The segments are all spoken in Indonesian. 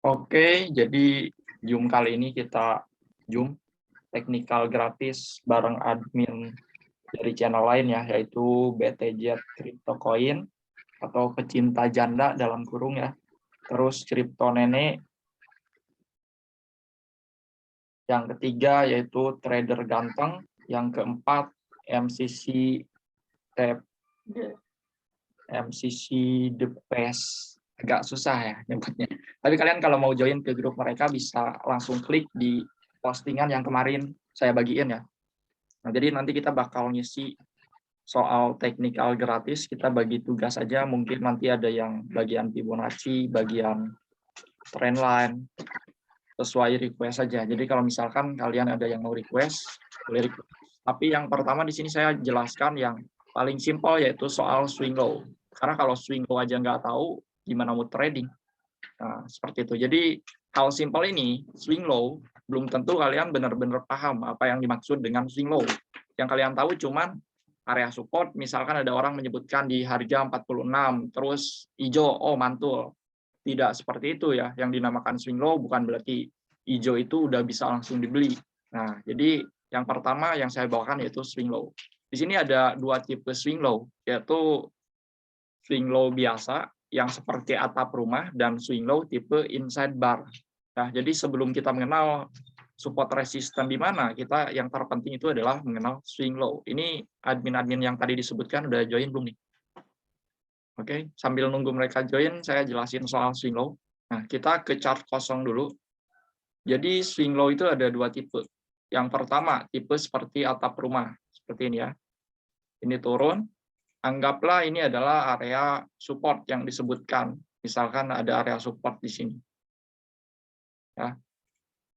Oke, jadi Zoom kali ini kita Zoom teknikal gratis bareng admin dari channel lain ya, yaitu BTJ Crypto Coin atau pecinta janda dalam kurung ya. Terus Crypto Nenek, yang ketiga yaitu Trader Ganteng, yang keempat MCC MCC The Best. Agak susah ya nyebutnya. Tapi kalian kalau mau join ke grup mereka bisa langsung klik di postingan yang kemarin saya bagiin ya. Nah, jadi nanti kita bakal ngisi soal teknikal gratis, kita bagi tugas aja, mungkin nanti ada yang bagian Fibonacci, bagian trendline, sesuai request saja. Jadi kalau misalkan kalian ada yang mau request, boleh request. Tapi yang pertama di sini saya jelaskan yang paling simpel yaitu soal swing low. Karena kalau swing low aja nggak tahu, gimana mau trading? Nah, seperti itu. Jadi hal simpel ini, swing low, belum tentu kalian benar-benar paham apa yang dimaksud dengan swing low. Yang kalian tahu cuman area support, misalkan ada orang menyebutkan di harga 46, terus hijau, oh mantul. Tidak seperti itu ya, yang dinamakan swing low bukan berarti hijau itu udah bisa langsung dibeli. Nah, jadi yang pertama yang saya bawakan yaitu swing low. Di sini ada dua tipe swing low, yaitu swing low biasa yang seperti atap rumah dan swing low tipe inside bar. Nah, jadi sebelum kita mengenal support resisten di mana, kita yang terpenting itu adalah mengenal swing low. Ini admin-admin yang tadi disebutkan udah join belum nih? Oke, sambil nunggu mereka join, saya jelasin soal swing low. Nah, kita ke chart kosong dulu. Jadi swing low itu ada dua tipe. Yang pertama, tipe seperti atap rumah. Seperti ini ya. Ini turun, anggaplah ini adalah area support yang disebutkan. Misalkan ada area support di sini. Ya.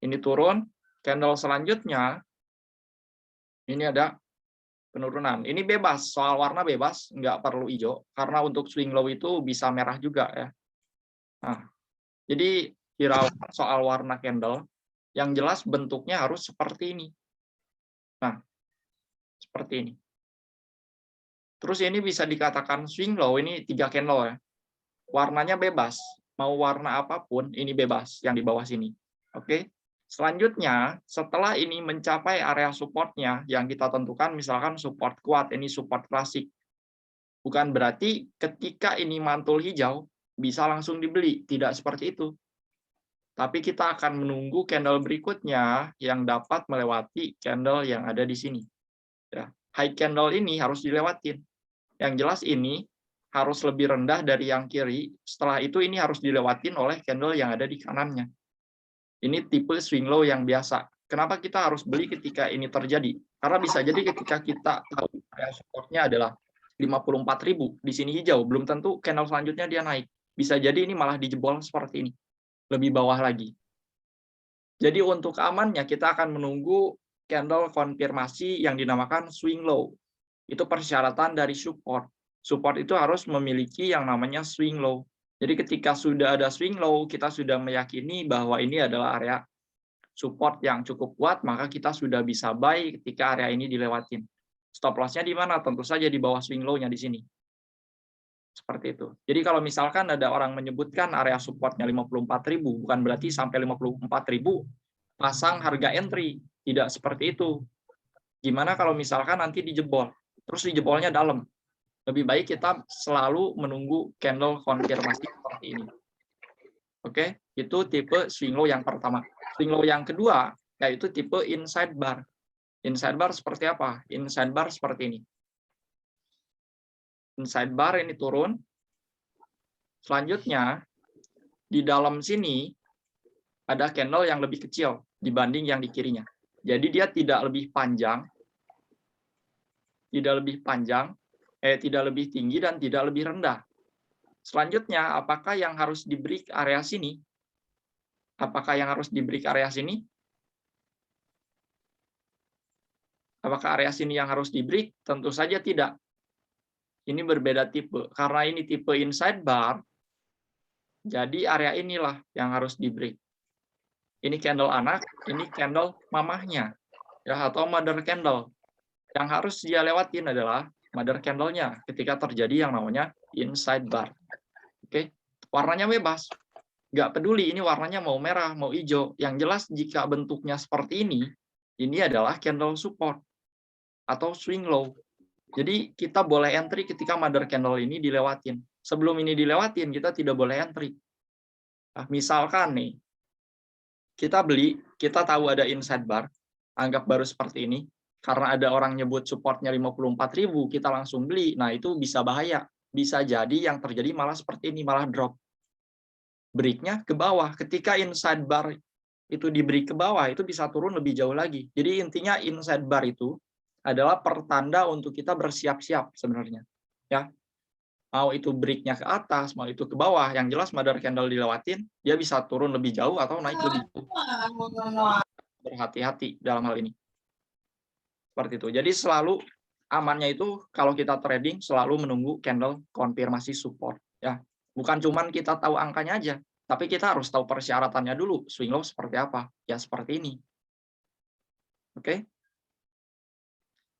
Ini turun, candle selanjutnya, ini ada penurunan. Ini bebas, soal warna bebas, nggak perlu hijau. Karena untuk swing low itu bisa merah juga ya. Nah, jadi hiraukan soal warna candle, yang jelas bentuknya harus seperti ini. Nah, seperti ini. Terus ini bisa dikatakan swing low, ini 3 candle ya. Warnanya bebas, mau warna apapun, ini bebas yang di bawah sini. Oke. Selanjutnya, setelah ini mencapai area supportnya yang kita tentukan, misalkan support kuat, ini support klasik. Bukan berarti ketika ini mantul hijau, bisa langsung dibeli. Tidak seperti itu. Tapi kita akan menunggu candle berikutnya yang dapat melewati candle yang ada di sini. Ya. High candle ini harus dilewatin. Yang jelas ini harus lebih rendah dari yang kiri. Setelah itu ini harus dilewatin oleh candle yang ada di kanannya. Ini tipe swing low yang biasa. Kenapa kita harus beli ketika ini terjadi? Karena bisa jadi ketika kita tahu area supportnya adalah 54.000, di sini hijau, belum tentu candle selanjutnya dia naik. Bisa jadi ini malah dijebol seperti ini, lebih bawah lagi. Jadi untuk amannya kita akan menunggu candle konfirmasi yang dinamakan swing low. Itu persyaratan dari support. Support itu harus memiliki yang namanya swing low. Jadi ketika sudah ada swing low, kita sudah meyakini bahwa ini adalah area support yang cukup kuat, maka kita sudah bisa buy ketika area ini dilewatin. Stop loss-nya di mana? Tentu saja di bawah swing low-nya di sini. Seperti itu. Jadi kalau misalkan ada orang menyebutkan area support-nya 54.000, bukan berarti sampai 54.000 pasang harga entry. Tidak seperti itu. Gimana kalau misalkan nanti dijebol? Terus dijebolnya dalam. Lebih baik kita selalu menunggu candle konfirmasi seperti ini. Oke, itu tipe swing low yang pertama. Swing low yang kedua, yaitu tipe inside bar. Inside bar seperti apa? Inside bar seperti ini. Inside bar ini turun. Selanjutnya, di dalam sini ada candle yang lebih kecil dibanding yang di kirinya. Jadi dia tidak lebih panjang, tidak lebih tinggi dan tidak lebih rendah. Selanjutnya, apakah yang harus di break area sini? Apakah yang harus di break area sini? Apakah area sini yang harus di break? Tentu saja tidak. Ini berbeda tipe. Karena ini tipe inside bar, jadi area inilah yang harus di break. Ini candle anak, ini candle mamahnya, ya, atau mother candle. Yang harus dia lewatin adalah mother candle-nya ketika terjadi yang namanya inside bar. Oke, warnanya bebas. nggak peduli ini warnanya mau merah, mau hijau. Yang jelas jika bentuknya seperti ini adalah candle support atau swing low. Jadi kita boleh entry ketika mother candle ini dilewatin. Sebelum ini dilewatin, kita tidak boleh entry. Nah, misalkan nih, kita beli, kita tahu ada inside bar, anggap baru seperti ini, karena ada orang nyebut supportnya 54.000, kita langsung beli. Nah, itu bisa bahaya. Bisa jadi yang terjadi malah seperti ini, malah drop. Break-nya ke bawah. Ketika inside bar itu diberi ke bawah, itu bisa turun lebih jauh lagi. Jadi intinya inside bar itu adalah pertanda untuk kita bersiap-siap sebenarnya. Ya, mau itu break-nya ke atas, mau itu ke bawah, yang jelas mother candle dilewatin, dia bisa turun lebih jauh atau naik lebih jauh. Berhati-hati dalam hal ini. Seperti itu. Jadi selalu amannya itu kalau kita trading selalu menunggu candle konfirmasi support. Ya, bukan cuman kita tahu angkanya aja, tapi kita harus tahu persyaratannya dulu. Swing low seperti apa? Ya seperti ini. Oke?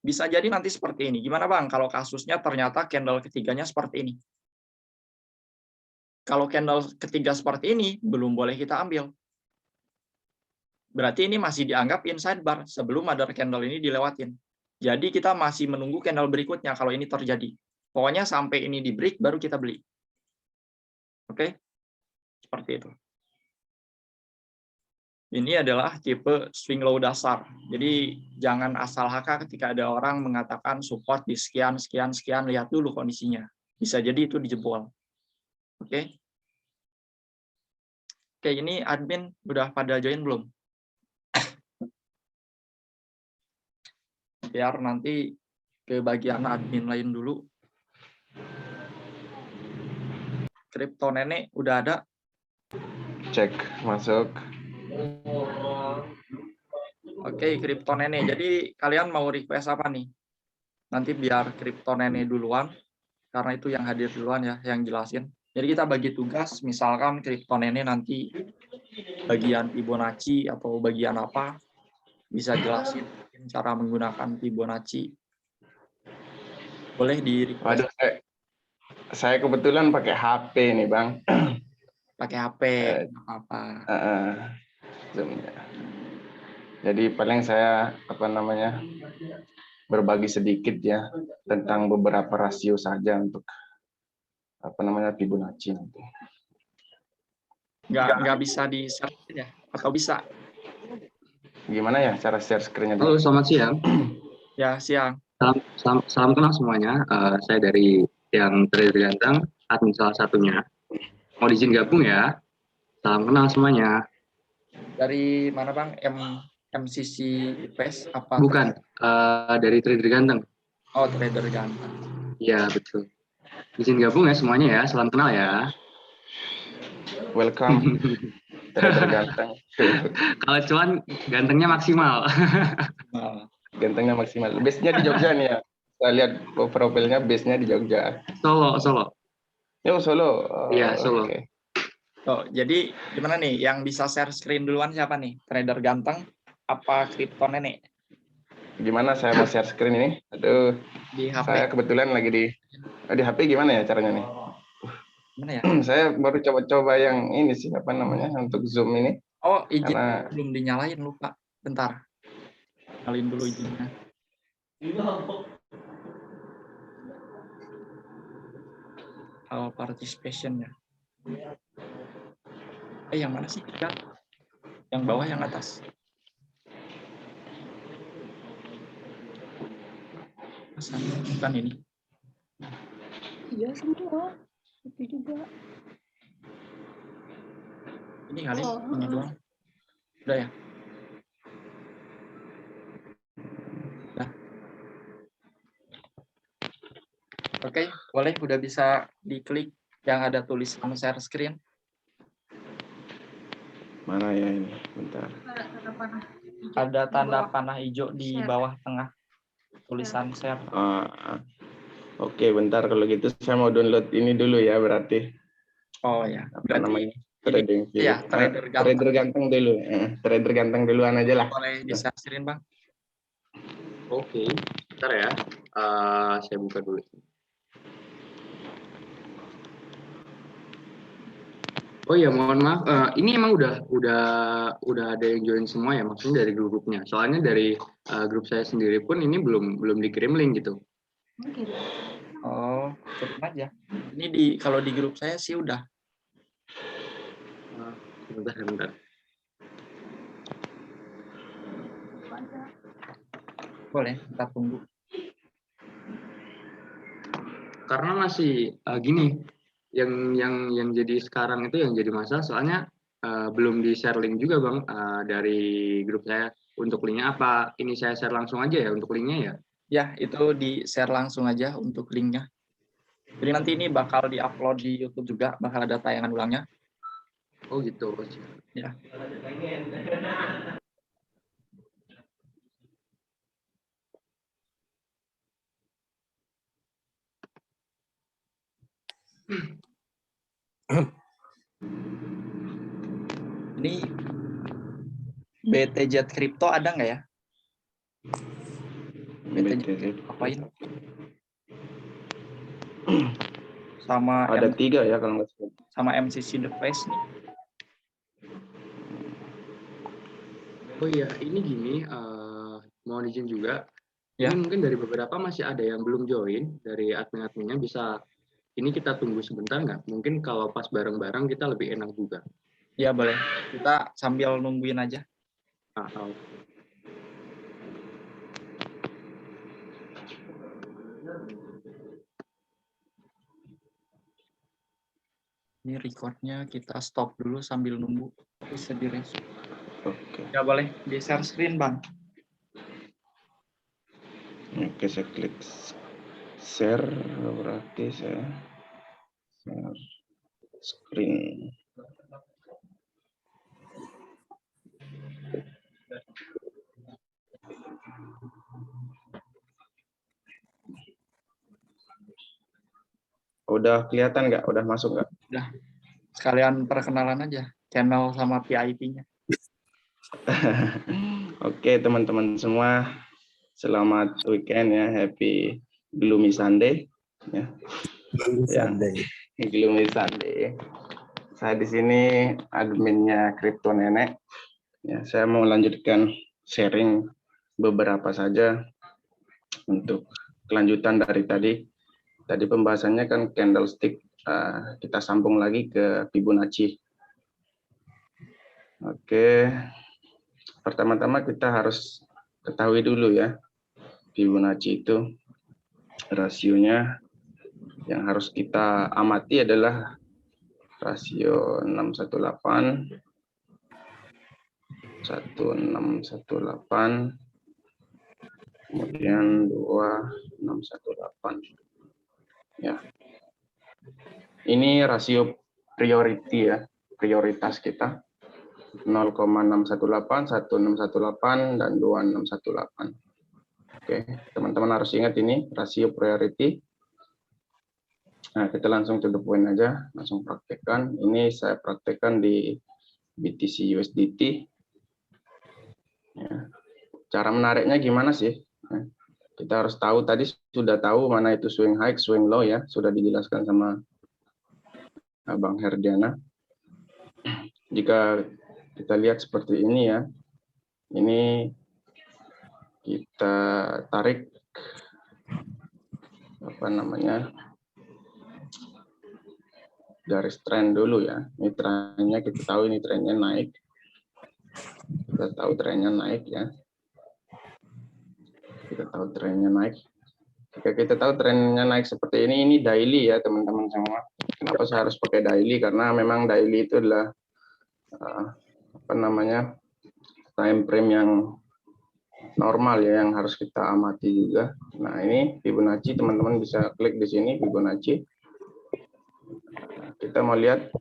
Bisa jadi nanti seperti ini. Gimana Bang kalau kasusnya ternyata candle ketiganya seperti ini? Kalau candle ketiga seperti ini, belum boleh kita ambil. Berarti ini masih dianggap inside bar sebelum mother candle ini dilewatin. Jadi kita masih menunggu candle berikutnya kalau ini terjadi. Pokoknya sampai ini di break baru kita beli. Oke? Seperti itu. Ini adalah tipe swing low dasar. Jadi jangan asal HK ketika ada orang mengatakan support di sekian, sekian, sekian, lihat dulu kondisinya. Bisa jadi itu dijebol. Oke? Oke, ini admin udah pada join belum? Biar nanti ke bagian admin lain dulu. Kripto nenek udah ada? Cek, masuk. Oke, kripto nenek. Jadi kalian mau request apa nih? Nanti biar kripto nenek duluan, karena itu yang hadir duluan ya, yang jelasin. Jadi kita bagi tugas, misalkan kripto nenek nanti bagian Fibonacci atau bagian apa, bisa jelasin cara menggunakan Fibonacci. Boleh di request. Waduh, saya kebetulan pakai HP nih Bang. Pakai HP, apa-apa. Zoom-nya. Jadi paling saya berbagi sedikit ya tentang beberapa rasio saja untuk Fibonacci nanti. Nggak bisa di-share ya? Atau bisa? Gimana ya cara share screen-nya? Halo, selamat siang. Ya, siang. Salam kenal semuanya. Saya dari yang trader ganteng, admin salah satunya. Mau izin gabung ya? Salam kenal semuanya. Dari mana Bang? MCC PES apa? Bukan, dari trader ganteng. Oh, trader ganteng. Iya, betul. Izin gabung ya semuanya ya. Salam kenal ya. Welcome. Trader ganteng. Kalau cuan gantengnya maksimal. Gantengnya maksimal. Base-nya di Jogja nih ya. Saya lihat profilnya base-nya di Jogja. Solo. Yo, Solo. Iya, Solo. Okay. Oh, jadi gimana nih? Yang bisa share screen duluan siapa nih? Trader ganteng apa kripto nenek? Gimana saya mau share screen ini? Aduh, Di HP. saya kebetulan lagi di HP. Gimana ya caranya nih? Mana ya? Saya baru coba-coba yang ini sih, untuk Zoom ini. Oh, izin belum dinyalain, lupa. Bentar. Nyalain dulu izinnya. All participation ya. Yang mana sih? Yang bawah, yang atas. Bukan ini. Iya semua. Itu juga. Ini kali, ini doang. Udah ya? Udah. Oke, boleh udah bisa diklik yang ada tulisan share screen. Mana ya ini? Bentar. Ada tanda panah hijau di bawah tengah tulisan share. Oke, bentar kalau gitu saya mau download ini dulu ya berarti. Oh ya, berarti trading view. Ya, trader ganteng dulu. Trader ganteng duluan aja lah. Boleh di-share screen, Bang. Oke, bentar ya. Saya buka dulu. Oh ya, mohon maaf. Ini emang udah ada yang join semua ya, maksudnya dari grupnya. Soalnya dari grup saya sendiri pun ini belum dikirim link gitu. Oh, kirim aja. Ini kalau di grup saya sih udah. Bentar. Boleh, kita tunggu. Karena masih gini, yang jadi sekarang itu yang jadi masalah soalnya belum di share link juga Bang dari grup saya untuk linknya. Apa ini saya share langsung aja ya untuk linknya ya? Ya, itu di-share langsung aja untuk linknya. Jadi nanti ini bakal di-upload di YouTube juga, bakal ada tayangan ulangnya. Oh gitu. Ya. Ini BTJ Crypto ada nggak ya? BTJ apain? Sama Ada 3 ya kalau nggak salah. sama MCC The Face nih. Oh iya, ini gini, mohon izin juga. Ya. Ini mungkin dari beberapa masih ada yang belum join dari admin-adminnya. Bisa ini kita tunggu sebentar nggak? Mungkin kalau pas bareng-bareng kita lebih enak juga. Ya boleh. Kita sambil nungguin aja. Ini recordnya kita stop dulu sambil nunggu. Bisa direspon. Oke. Ya boleh di share screen Bang. Oke, saya klik share, berarti saya share screen. Udah kelihatan nggak? Udah masuk nggak? Udah. Sekalian perkenalan aja channel sama VIP-nya. Oke, teman-teman semua, selamat weekend ya, happy gloomy Sunday ya. Gloomy Sunday. Saya di sini adminnya Kripto Nenek. Ya, saya mau lanjutkan sharing beberapa saja untuk kelanjutan dari tadi. Tadi pembahasannya kan candlestick, kita sambung lagi ke Fibonacci. Oke, pertama-tama kita harus ketahui dulu ya, Fibonacci itu rasionya yang harus kita amati adalah rasio 618, 1618, kemudian 2618. Ya, ini rasio priority ya, prioritas kita 0,618, 1618, dan 2618. Oke, teman-teman harus ingat ini rasio priority. Nah, kita langsung to the point aja, langsung praktekkan. Ini saya praktekkan di BTC USDT. Ya. Cara menariknya gimana sih? Nah, kita harus tahu, tadi sudah tahu mana itu swing high, swing low ya, sudah dijelaskan sama Bang Herdiana. Jika kita lihat seperti ini ya, ini kita tarik apa namanya, garis tren dulu ya. Ini trennya kita tahu, ini trennya naik. Kita tahu trennya naik ya. Kita tahu trennya naik. Jika kita tahu trennya naik seperti ini daily ya teman-teman semua. Kenapa saya harus pakai daily? Karena memang daily itu adalah apa namanya, time frame yang normal ya, yang harus kita amati juga. Nah, ini Fibonacci, teman-teman bisa klik di sini Fibonacci. Kita mau lihat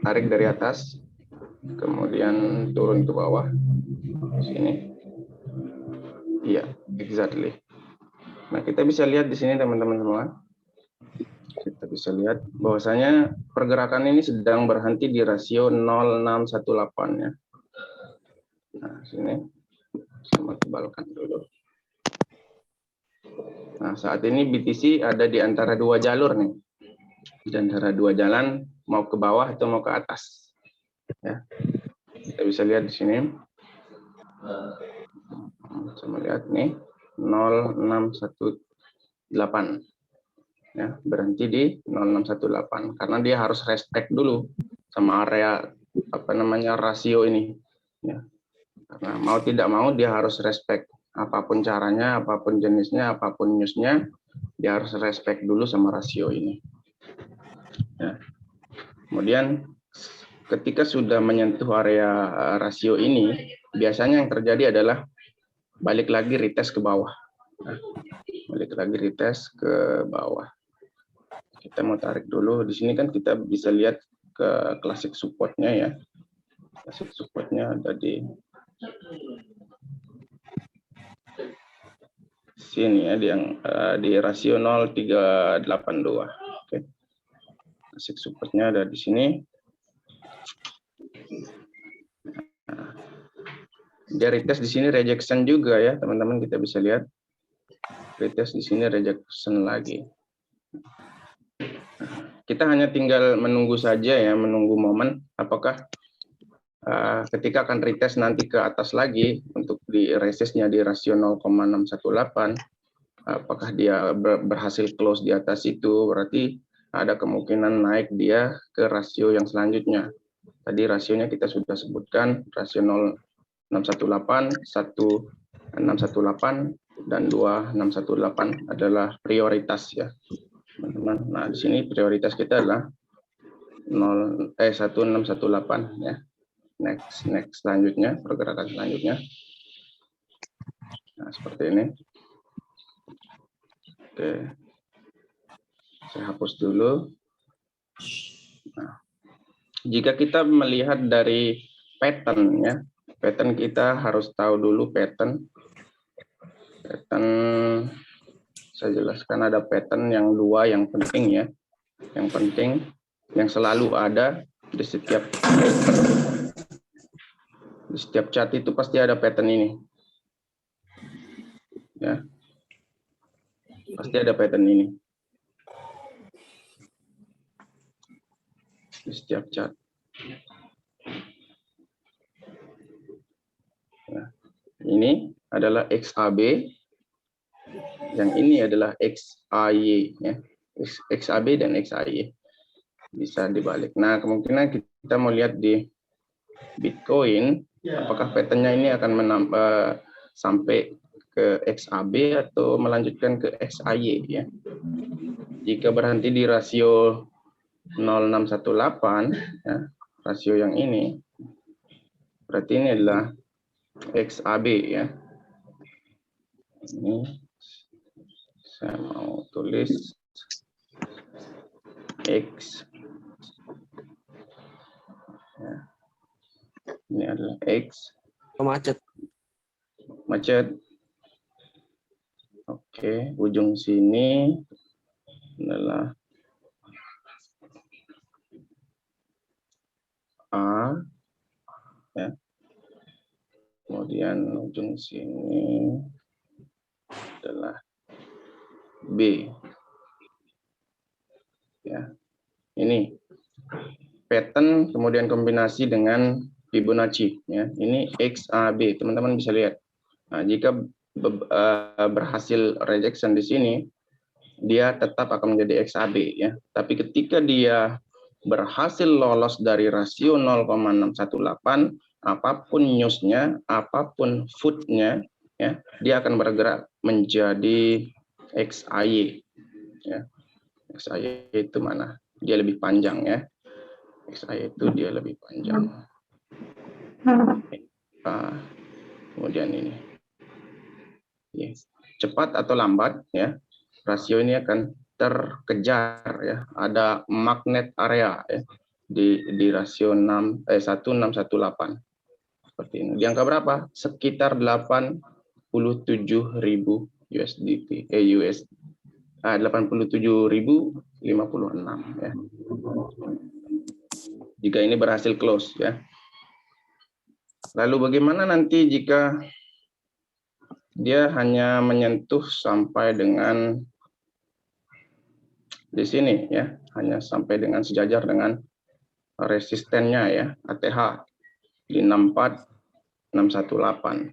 tarik dari atas, kemudian turun ke bawah. Sini. Iya, exactly. Nah, kita bisa lihat di sini teman-teman semua. Kita bisa lihat bahwasanya pergerakan ini sedang berhenti di rasio 0618 ya. Nah, sini sama tebalkan dulu. Nah, saat ini BTC ada di antara dua jalur nih. di antara dua jalan, mau ke bawah atau mau ke atas. Ya. Kita bisa lihat di sini. Sama lihat nih 0618. Ya, berhenti di 0618 karena dia harus respect dulu sama area rasio ini. Ya. Karena mau tidak mau dia harus respect, apapun caranya, apapun jenisnya, apapun newsnya, dia harus respect dulu sama rasio ini. Ya. Kemudian ketika sudah menyentuh area rasio ini, biasanya yang terjadi adalah balik lagi retest ke bawah. Nah, balik lagi retest ke bawah. Kita mau tarik dulu. Di sini kan kita bisa lihat ke classic support-nya ya. Classic support-nya ada di sini ya, di rasio 0,382. Oke. Classic support-nya ada di sini. Nah, dia retest di sini rejection juga ya, teman-teman, kita bisa lihat. Retest di sini rejection lagi. Kita hanya tinggal menunggu saja ya, menunggu momen apakah ketika akan retest nanti ke atas lagi untuk di resistnya di rasio 0,618, apakah dia berhasil close di atas itu, berarti ada kemungkinan naik dia ke rasio yang selanjutnya. Tadi rasionya kita sudah sebutkan, rasio 0618, 1618, dan 2618 adalah prioritas ya, teman-teman. Nah, di sini prioritas kita adalah 1618 ya. Next selanjutnya, pergerakan selanjutnya. Nah, seperti ini. Oke. Saya hapus dulu. Nah, jika kita melihat dari pattern ya, pattern kita harus tahu dulu pattern. Pattern saya jelaskan ada pattern yang dua yang penting ya. Yang penting yang selalu ada di setiap chart itu pasti ada pattern ini. Ya. Pasti ada pattern ini. Di setiap chart. Nah, ini adalah XAB, yang ini adalah XAY ya. XAB dan XAY bisa dibalik. Nah, kemungkinan kita mau lihat di Bitcoin, apakah patternnya ini akan menambah sampai ke XAB atau melanjutkan ke XAY ya. Jika berhenti di rasio 0618 ya, rasio yang ini, berarti ini adalah XAB ya. Ini saya mau tulis X ya. Ini adalah X macet. Oke, ujung sini adalah A ya. Kemudian ujung sini adalah B. Ya. Ini pattern kemudian kombinasi dengan Fibonacci ya. Ini XAB, teman-teman bisa lihat. Nah, jika berhasil rejection di sini, dia tetap akan menjadi XAB ya. Tapi ketika dia berhasil lolos dari rasio 0,618, apapun newsnya, apapun footnya, ya, dia akan bergerak menjadi XAY. Ya. XAY itu mana? Dia lebih panjang ya. XAY itu dia lebih panjang. Kemudian ini. Ya. Cepat atau lambat ya, rasio ini akan terkejar ya. Ada magnet area ya di rasio 1618. Seperti ini. Di angka berapa? Sekitar 87.000 USDT US 87.056 ya. Jika ini berhasil close ya. Lalu bagaimana nanti jika dia hanya menyentuh sampai dengan di sini ya, hanya sampai dengan sejajar dengan resistennya ya, ATH di 64618.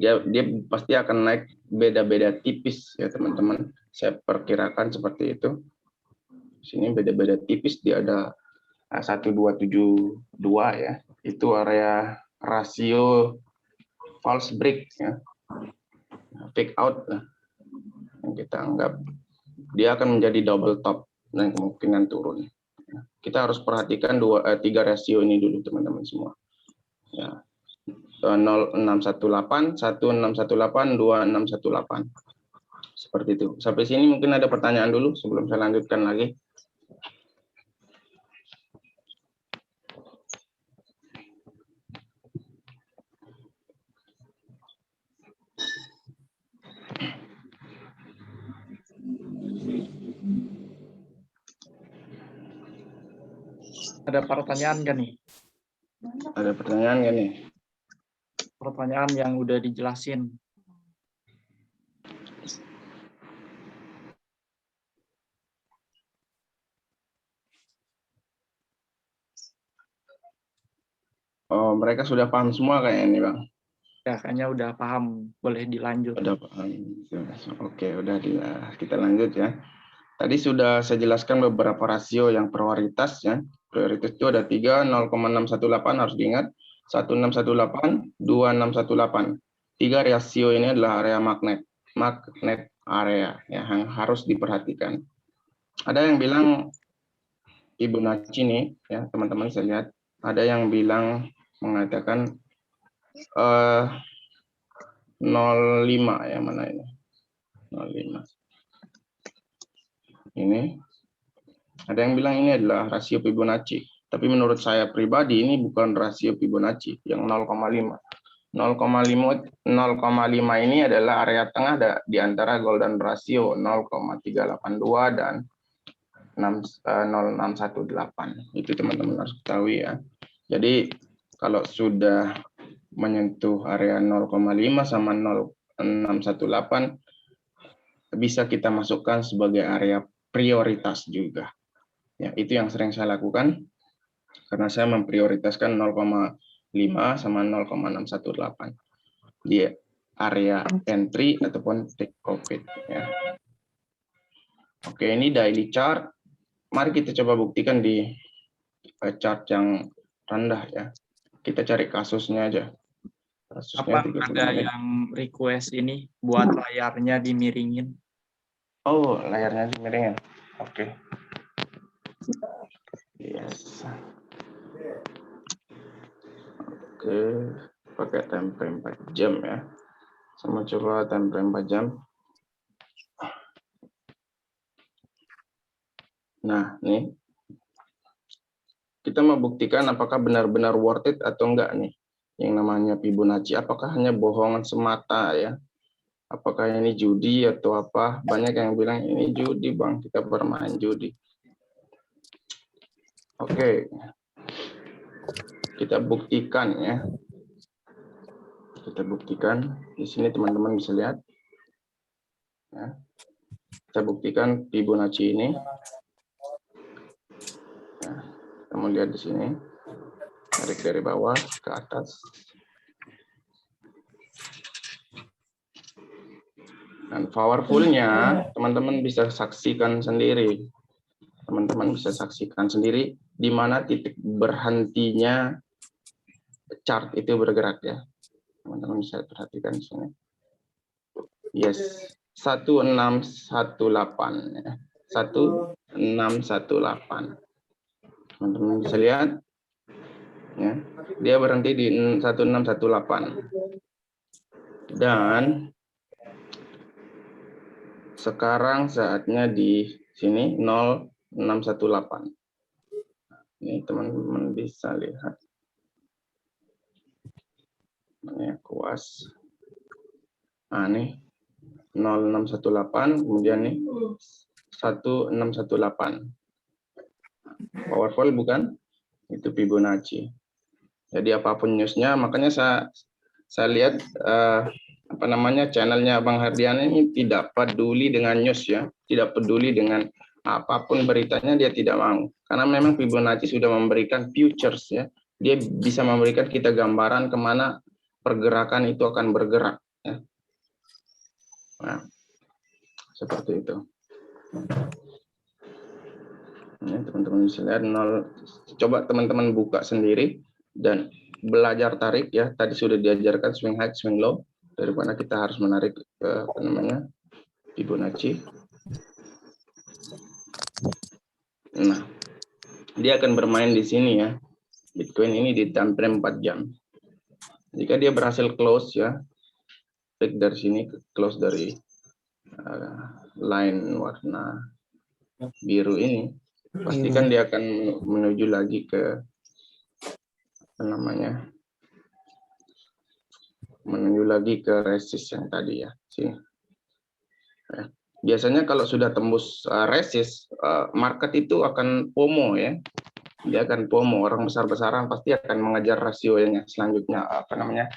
Dia pasti akan naik beda-beda tipis ya teman-teman. Saya perkirakan seperti itu. Sini beda-beda tipis, dia ada 1272 ya. Itu area rasio false break ya. Fake out lah. Yang kita anggap dia akan menjadi double top dan kemungkinan turun. Kita harus perhatikan 3 rasio ini dulu teman-teman semua. Ya. 0618, 1618, 2618. Seperti itu. Sampai sini mungkin ada pertanyaan dulu sebelum saya lanjutkan lagi. Ada pertanyaan nggak nih? Ada pertanyaan nggak nih? Pertanyaan yang udah dijelasin. Oh, mereka sudah paham semua kayaknya ini, Bang. Ya, kayaknya udah paham. Boleh dilanjut. Udah paham. Oke, kita lanjut ya. Tadi sudah saya jelaskan beberapa rasio yang prioritas ya. Prioritas itu ada 3, 0,618 harus diingat. 1618, 2618. 3 rasio ini adalah area magnet area ya, yang harus diperhatikan. Ada yang bilang Fibonacci nih ya, teman-teman saya lihat ada yang bilang mengatakan 05 ya, mana ini? 05. Ini ada yang bilang ini adalah rasio Fibonacci, tapi menurut saya pribadi ini bukan rasio Fibonacci yang 0,5. 0,5 ini adalah area tengah di antara golden ratio 0,382 dan 0,618. Itu teman-teman harus ketahui ya. Jadi kalau sudah menyentuh area 0,5 sama 0,618 bisa kita masukkan sebagai area prioritas juga. Ya, itu yang sering saya lakukan karena saya memprioritaskan 0,5 sama 0,618 di area entry ataupun take profit ya. Oke, ini daily chart. Mari kita coba buktikan di chart yang rendah ya. Kita cari kasusnya aja. Kasusnya Apa ada yang request ini buat layarnya dimiringin? Oh, layarnya dimiringin. Oke. Yes. Oke, pakai time frame 4 jam ya. Sama coba time frame 4 jam. Nah, nih. Kita mau buktikan apakah benar-benar worth it atau enggak nih. Yang namanya Fibonacci, apakah hanya bohongan semata ya? Apakah ini judi atau apa? Banyak yang bilang ini judi, Bang. Kita bermain judi. Oke. Kita buktikan ya. Kita buktikan. Di sini teman-teman bisa lihat. Ya. Kita buktikan Fibonacci ini. Ya. Kita mau lihat di sini. Tarik dari bawah ke atas. Dan powerful-nya teman-teman bisa saksikan sendiri. Teman-teman bisa saksikan sendiri di mana titik berhentinya chart itu bergerak ya. Teman-teman bisa perhatikan di sini. Yes, 1618 ya. 1618. Teman-teman bisa lihat ya. Dia berhenti di 1618. Dan sekarang saatnya di sini 0618. Ini teman-teman bisa lihat. Ini kuas. Nah, nih 0618, kemudian nih 1618. Powerful bukan? Itu Fibonacci. Jadi apapun newsnya, makanya saya lihat channelnya Bang Hardian ini tidak peduli dengan news ya, tidak peduli dengan apapun beritanya dia tidak mau. Karena memang Fibonacci sudah memberikan futures ya. Dia bisa memberikan kita gambaran kemana pergerakan itu akan bergerak. Ya. Nah, seperti itu. Ini teman-teman bisa lihat 0. Coba teman-teman buka sendiri dan belajar tarik ya. Tadi sudah diajarkan swing high, swing low. Dari mana kita harus menarik apa namanya Fibonacci. Nah, dia akan bermain di sini ya. Bitcoin ini di time frame 4 jam. Jika dia berhasil close ya, klik dari sini, close dari line warna biru ini, pastikan dia akan menuju lagi ke apa namanya, menuju lagi ke resist yang tadi ya, sini. Biasanya kalau sudah tembus resist, market itu akan FOMO ya. Dia akan FOMO, orang besar-besaran pasti akan mengejar rasio yang selanjutnya, apa namanya,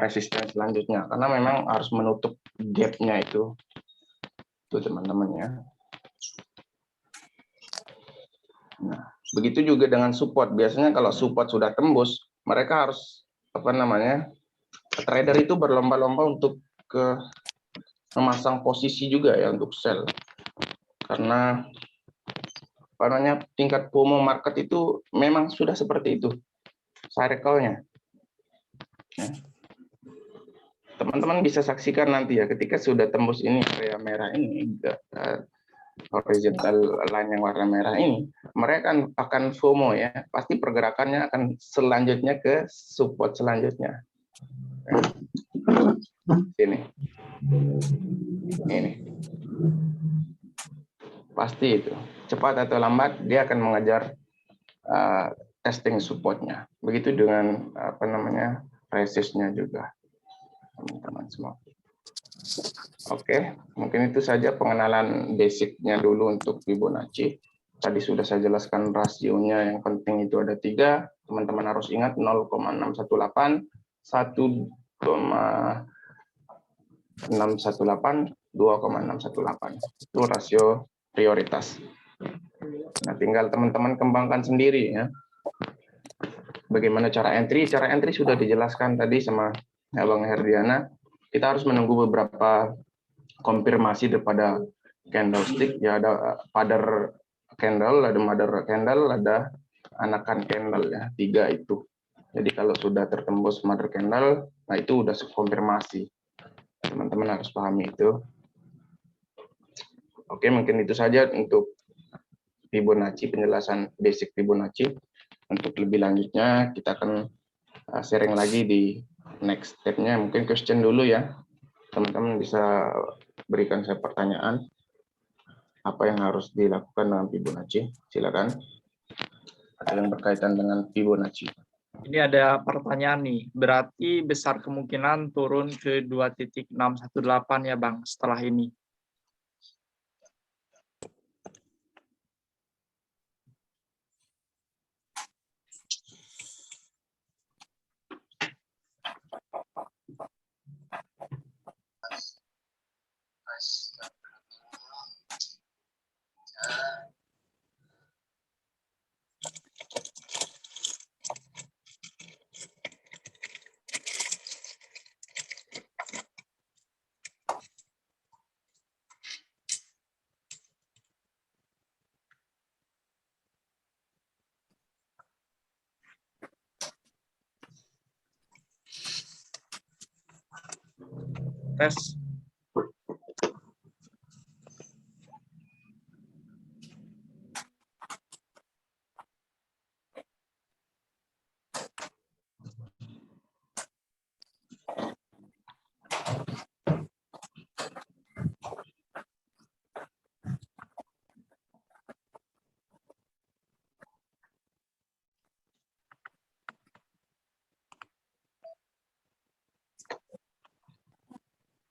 resisten selanjutnya, karena memang harus menutup gapnya itu teman-teman ya. Nah, begitu juga dengan support. Biasanya kalau support sudah tembus, mereka harus apa namanya, trader itu berlomba-lomba untuk memasang posisi juga ya untuk sell, karena apa namanya, tingkat FOMO market itu memang sudah seperti itu cycle-nya. Teman-teman bisa saksikan nanti ya, ketika sudah tembus ini area merah ini, horizontal line yang warna merah ini, mereka akan FOMO ya, pasti pergerakannya akan selanjutnya ke support selanjutnya. Ini pasti itu, cepat atau lambat dia akan mengejar testing supportnya. Begitu dengan apa namanya resistnya juga, teman-teman semua. Oke, mungkin itu saja pengenalan basicnya dulu untuk Fibonacci. Tadi sudah saya jelaskan rasionya, yang penting itu ada 3. Teman-teman harus ingat 0,618, 1,618, 2,618. Itu rasio prioritas. Nah, tinggal teman-teman kembangkan sendiri ya. Bagaimana cara entry? Cara entry sudah dijelaskan tadi sama Bang Herdiana. Kita harus menunggu beberapa konfirmasi daripada candlestick ya, ada father candle, ada mother candle, ada anakan candle ya, 3 itu. Jadi kalau sudah tertembus mother candle, nah itu udah konfirmasi. Teman-teman harus pahami itu. Oke, mungkin itu saja untuk Fibonacci, penjelasan basic Fibonacci. Untuk lebih lanjutnya kita akan sharing lagi di next step-nya. Mungkin question dulu ya. Teman-teman bisa berikan saya pertanyaan. Apa yang harus dilakukan dengan Fibonacci? Silakan. Ada yang berkaitan dengan Fibonacci. Ini ada pertanyaan nih. Berarti besar kemungkinan turun ke 2.618 ya Bang setelah ini. Tes.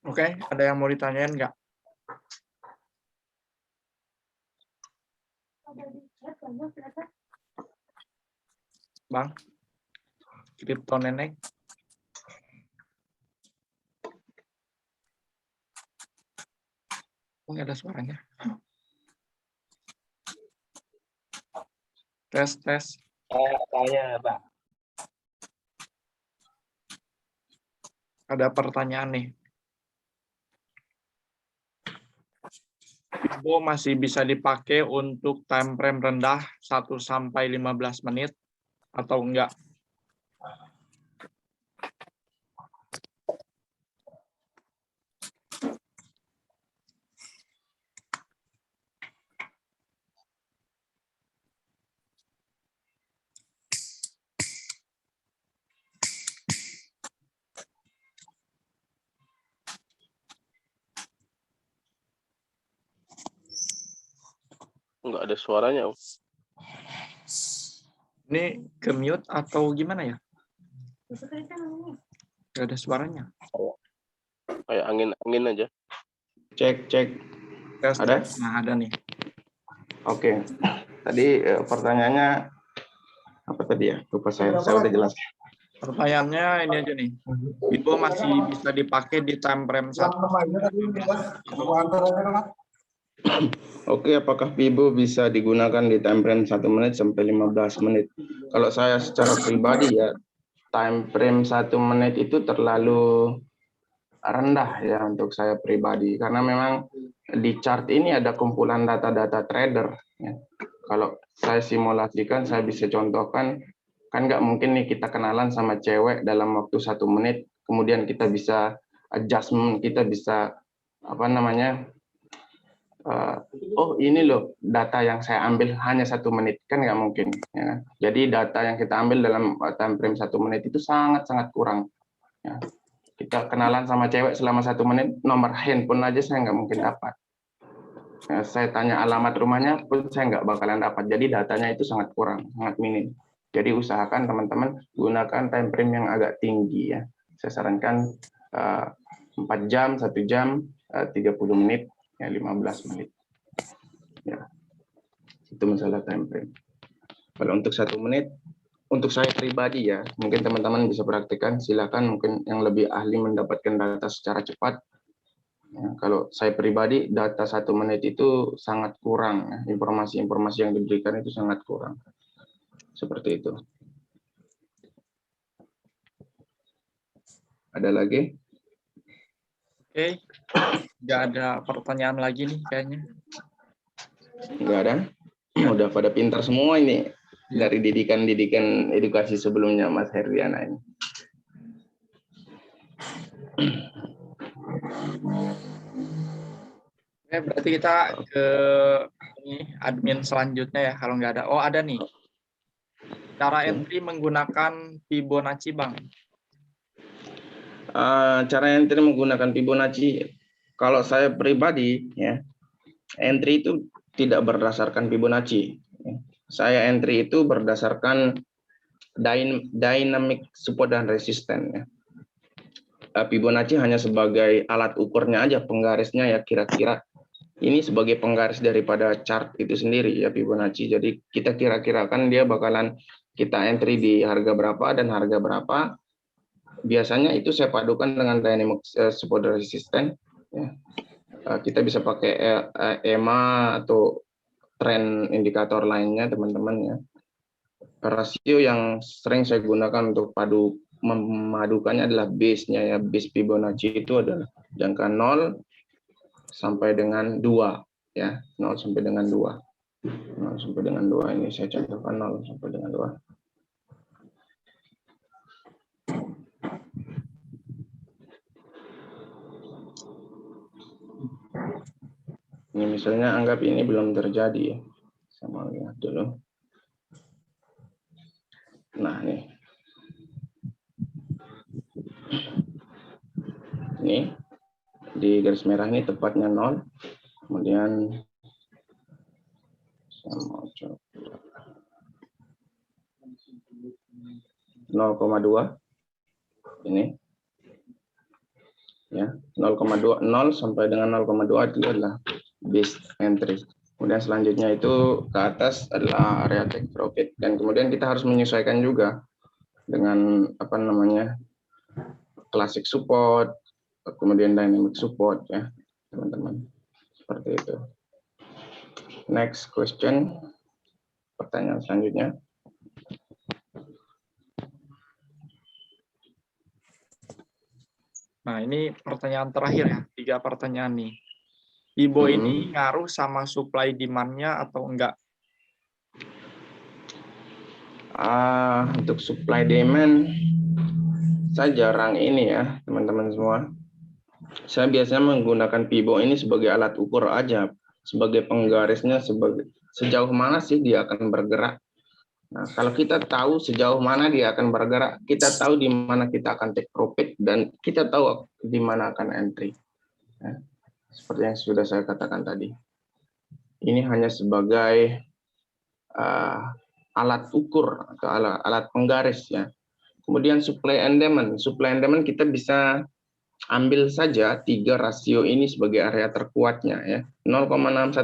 Oke, ada yang mau ditanyain nggak? Bang, kripto nenek. Oh, nggak ada suaranya. Tes. Saya, Pak. Ada pertanyaan nih. Fibo masih bisa dipakai untuk time frame rendah 1 sampai 15 menit atau enggak? Enggak ada suaranya. Ini ke mute atau gimana ya? Gak ada suaranya. Kayak angin aja. Cek. Tes. Ada? Nah, ada nih. Oke. Tadi pertanyaannya apa tadi ya? Lupa saya udah jelaskan. Pertanyaannya ini aja nih. Fibo masih bisa dipakai di time frame 1 sampai 15 Oke, apakah Fibo bisa digunakan di time frame 1 menit sampai 15 menit? Kalau saya secara pribadi ya, time frame 1 menit itu terlalu rendah ya untuk saya pribadi. Karena memang di chart ini ada kumpulan data-data trader. Ya. Kalau saya simulasikan, saya bisa contohkan, kan nggak mungkin nih kita kenalan sama cewek dalam waktu 1 menit, kemudian kita bisa adjustment, kita bisa apa namanya, oh ini loh data yang saya ambil hanya 1 menit, kan nggak mungkin. Ya. Jadi data yang kita ambil dalam time frame 1 menit itu sangat-sangat kurang. Ya. Kita kenalan sama cewek selama 1 menit, nomor handphone aja saya nggak mungkin dapat. Ya, saya tanya alamat rumahnya pun saya nggak bakalan dapat. Jadi datanya itu sangat kurang, sangat minim. Jadi usahakan teman-teman gunakan time frame yang agak tinggi ya. Saya sarankan 4 jam, 1 jam, 30 menit, ya 15 menit. Ya, itu masalah time frame. Kalau untuk 1 menit, untuk saya pribadi ya, mungkin teman-teman bisa praktikkan. Silakan mungkin yang lebih ahli mendapatkan data secara cepat. Ya, kalau saya pribadi, data 1 menit itu sangat kurang. Ya. Informasi-informasi yang diberikan itu sangat kurang. Seperti itu. Ada lagi? Oke. Nggak ada pertanyaan lagi nih kayaknya. Nggak ada? Udah pada pintar semua ini. Dari didikan edukasi sebelumnya Mas Herdiana ini. Oke, berarti kita ke ini admin selanjutnya ya kalau nggak ada. Oh, ada nih. Cara entry menggunakan Fibonacci, Bang. Cara entry menggunakan Fibonacci, kalau saya pribadi ya, entry itu tidak berdasarkan Fibonacci. Saya entry itu berdasarkan dynamic support dan resisten ya. Fibonacci hanya sebagai alat ukurnya aja, penggarisnya ya kira-kira. Ini sebagai penggaris daripada chart itu sendiri ya Fibonacci. Jadi kita kira-kirakan dia bakalan kita entry di harga berapa dan harga berapa. Biasanya itu saya padukan dengan dynamic support dan resisten. Ya. Kita bisa pakai EMA atau tren indikator lainnya teman-teman ya. Rasio yang sering saya gunakan untuk memadukannya adalah base-nya ya. Base Fibonacci itu adalah jangka 0 sampai dengan 2 ya. 0 sampai dengan 2. 0 sampai dengan 2 ini saya contohkan 0 sampai dengan 2. Ini misalnya anggap ini belum terjadi ya. Sama lihat dulu. Nah, nih. Ini di garis merah ini tepatnya 0. Kemudian saya mau coba 0,2 ini ya 0,2 0 sampai dengan 0,2 itu adalah base entry. Kemudian selanjutnya itu ke atas adalah area take profit dan kemudian kita harus menyesuaikan juga dengan apa namanya classic support, kemudian dynamic support ya teman-teman, seperti itu. Next question. pertanyaan selanjutnya. Nah, ini pertanyaan terakhir ya, 3 pertanyaan nih. IBO ini ngaruh sama supply demand-nya atau enggak? Untuk supply demand, saya jarang ini ya, teman-teman semua. Saya biasanya menggunakan PIBO ini sebagai alat ukur aja, sebagai penggarisnya, sejauh mana sih dia akan bergerak. Nah, kalau kita tahu sejauh mana dia akan bergerak, kita tahu di mana kita akan take profit, dan kita tahu di mana akan entry. Nah, seperti yang sudah saya katakan tadi. Ini hanya sebagai alat ukur atau alat penggaris ya. Kemudian supply and demand. Supply and demand kita bisa ambil saja 3 rasio ini sebagai area terkuatnya ya. 0,618,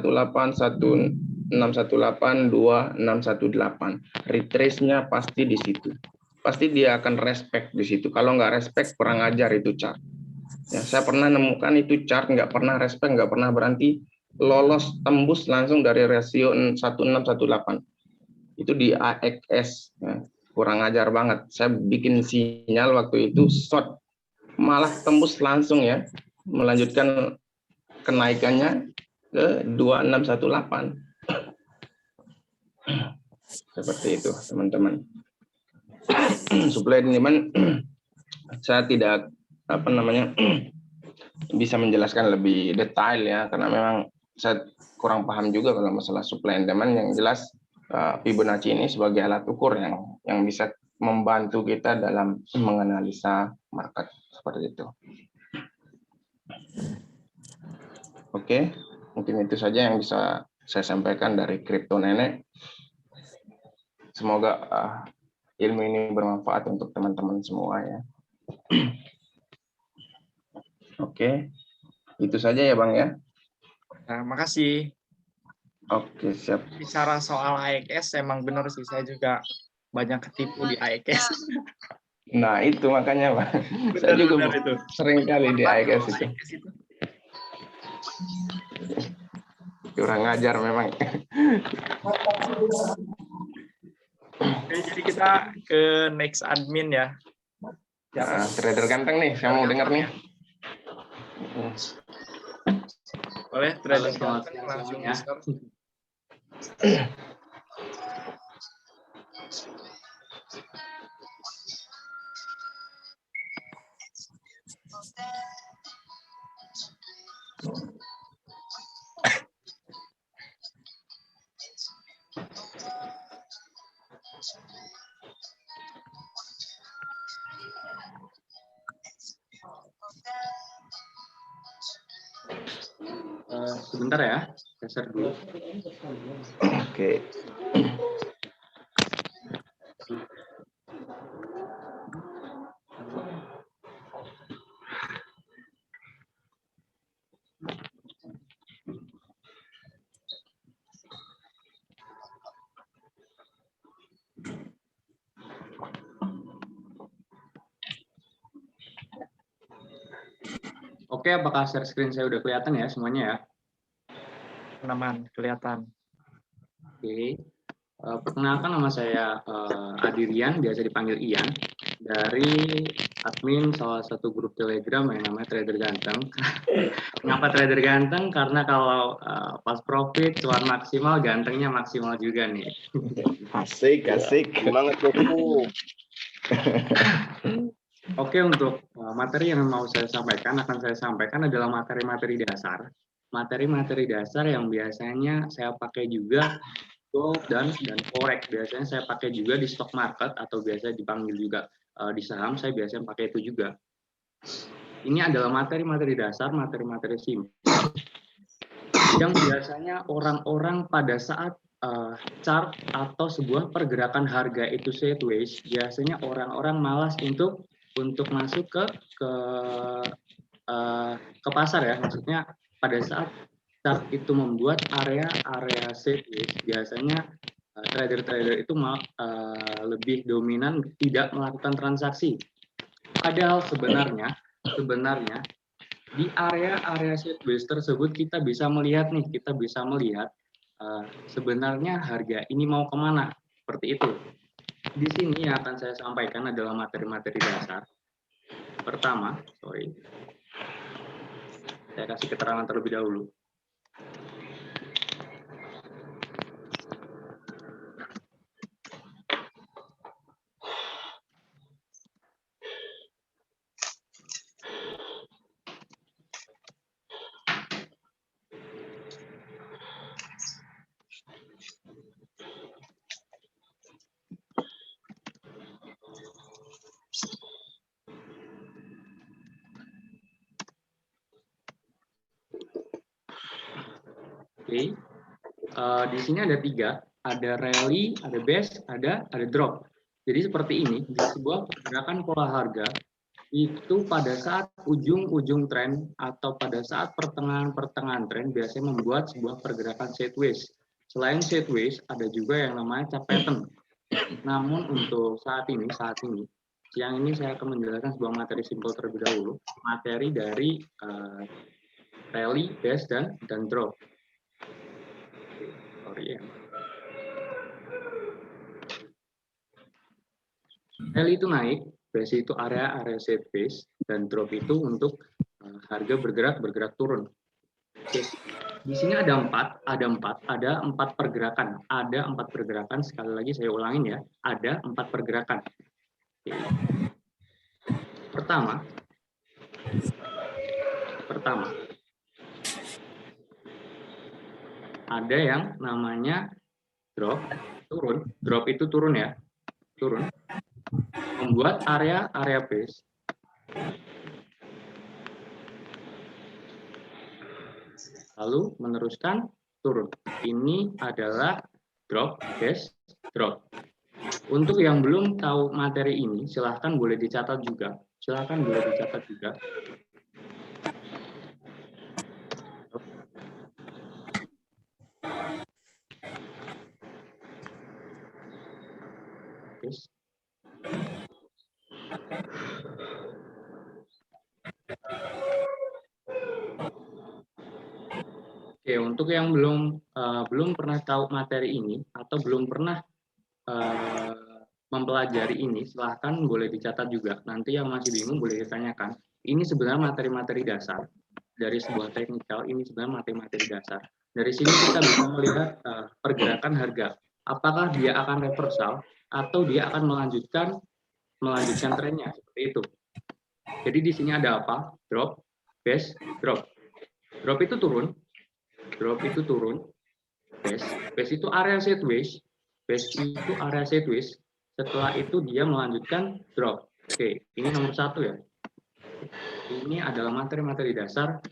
1618, 2618. Retrace-nya pasti di situ. Pasti dia akan respect di situ. Kalau nggak respect, kurang ajar itu chart. Ya, saya pernah nemukan itu chart nggak pernah respect, nggak pernah berhenti, lolos tembus langsung dari rasio 1618. Itu di AXS. Ya. Kurang ajar banget. Saya bikin sinyal waktu itu short, malah tembus langsung ya, melanjutkan kenaikannya ke 2618. Seperti itu, teman-teman. Supply and demand saya tidak bisa menjelaskan lebih detail ya, karena memang saya kurang paham juga kalau masalah supply and demand. Yang jelas Fibonacci ini sebagai alat ukur yang bisa membantu kita dalam menganalisa market seperti itu. Oke, mungkin itu saja yang bisa saya sampaikan dari Kripto Nenek. Semoga ilmu ini bermanfaat untuk teman-teman semua ya. Oke, itu saja ya Bang ya. Nah, makasih. Oke, siap. Bicara soal AXS, emang benar sih, saya juga banyak ketipu di AXS. Nah, itu makanya Bang. Saya juga itu. sering kali di AXS itu. Kurang ngajar memang. Oke, jadi kita ke next admin ya. Nah, trader ganteng nih, saya mau dengar nih. Boleh, trader Selamat ganteng siang langsung semuanya. di-start. Sebentar ya, saya share dulu. Oke. Oke, apakah share screen saya udah kelihatan ya semuanya ya? Teman, kelihatan. Oke. Perkenalkan, nama saya Adirian, biasa dipanggil Ian, dari admin salah satu grup Telegram yang namanya Trader Ganteng. Kenapa Trader Ganteng? Karena kalau pas profit, cuan maksimal, gantengnya maksimal juga nih. Asik, asik. Semangat bosku. Oke, untuk materi yang mau saya sampaikan, akan saya sampaikan adalah materi-materi dasar. Materi-materi dasar yang biasanya saya pakai juga gold dan forex. Biasanya saya pakai juga di stock market atau biasa dipanggil juga di saham. Saya biasanya pakai itu juga. Ini adalah materi-materi dasar, materi-materi simpel yang biasanya orang-orang pada saat chart atau sebuah pergerakan harga itu sideways, biasanya orang-orang malas untuk masuk ke pasar ya. Maksudnya pada saat chart itu membuat area sideways, biasanya trader-trader itu lebih dominan tidak melakukan transaksi. Padahal sebenarnya di area sideways tersebut kita bisa melihat sebenarnya harga ini mau kemana, seperti itu. Di sini yang akan saya sampaikan adalah materi-materi dasar. Pertama, saya kasih keterangan terlebih dahulu. Oke, di sini ada 3, ada rally, ada base, ada drop. Jadi seperti ini, di sebuah pergerakan pola harga, itu pada saat ujung-ujung tren atau pada saat pertengahan tren biasanya membuat sebuah pergerakan sideways. Selain sideways, ada juga yang namanya chart pattern. Namun untuk saat ini, siang ini saya akan menjelaskan sebuah materi simpel terlebih dahulu, materi dari rally, base, dan drop. Rally itu naik, base itu area set base, dan drop itu untuk harga bergerak turun. Oke. Di sini ada empat pergerakan. Ada 4 pergerakan, sekali lagi saya ulangin ya, ada 4 pergerakan. Oke. Pertama, ada yang namanya drop itu turun ya, membuat area base, lalu meneruskan turun. Ini adalah drop, base, drop. Untuk yang belum tahu materi ini, silahkan boleh dicatat juga. Oke, untuk yang belum pernah tahu materi ini atau belum pernah mempelajari ini, silahkan boleh dicatat juga. Nanti yang masih bingung boleh ditanyakan. Ini sebenarnya materi-materi dasar dari sebuah teknikal. Ini sebenarnya materi-materi dasar. Dari sini kita bisa melihat pergerakan harga. Apakah dia akan reversal atau dia akan melanjutkan trennya seperti itu. Jadi di sini ada apa? Drop, base, drop. Drop itu turun, base itu area sideways, setelah itu dia melanjutkan drop. Oke, ini nomor 1 ya. Ini adalah materi-materi dasar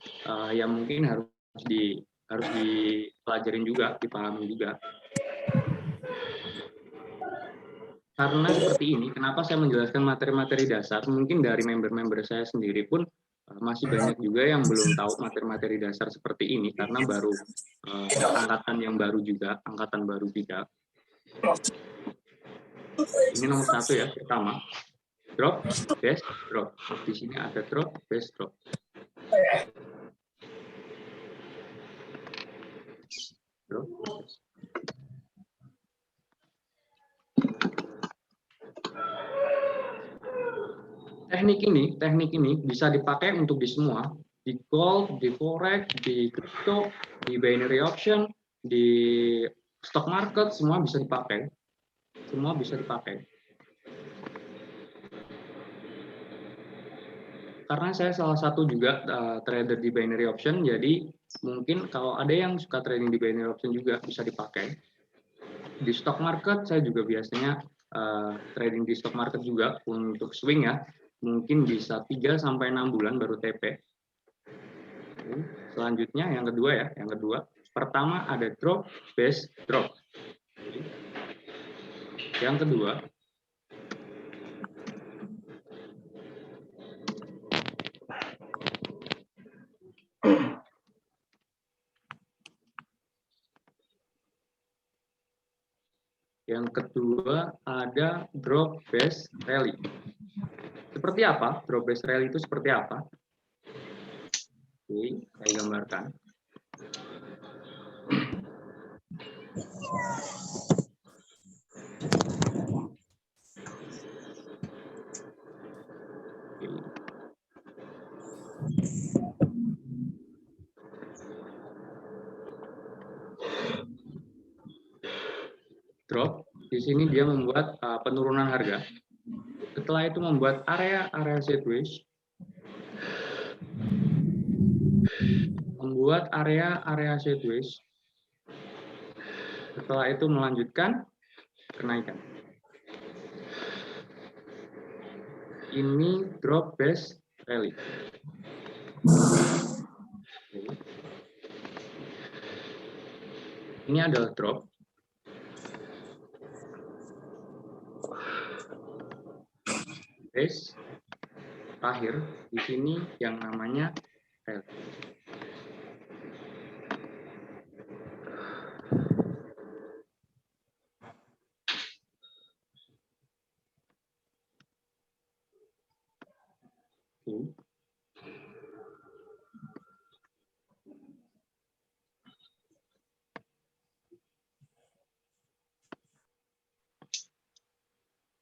yang mungkin harus dipelajarin juga, dipahami juga. Karena seperti ini, kenapa saya menjelaskan materi-materi dasar? Mungkin dari member-member saya sendiri pun masih banyak juga yang belum tahu materi-materi dasar seperti ini karena baru angkatan baru juga. Ini nomor 1 ya, pertama. Drop, base, drop. Di sini ada drop, base, drop. Drop, base. Teknik ini bisa dipakai untuk di semua, di gold, di forex, di crypto, di binary option, di stock market, semua bisa dipakai. Karena saya salah satu juga trader di binary option, jadi mungkin kalau ada yang suka trading di binary option juga bisa dipakai. Di stock market saya juga biasanya trading di stock market juga untuk swing ya. Mungkin bisa 3-6 bulan baru TP. Selanjutnya yang kedua. Pertama ada drop, base, drop. Yang kedua, ada drop, base, rally. Seperti apa? Drop, base, rally itu seperti apa? Oke, saya gambarkan. Drop, di sini dia membuat penurunan harga. Setelah itu membuat area sideways, sideways. Setelah itu melanjutkan kenaikan. Ini drop base rally. Ini adalah drop. Base terakhir di sini yang namanya rally.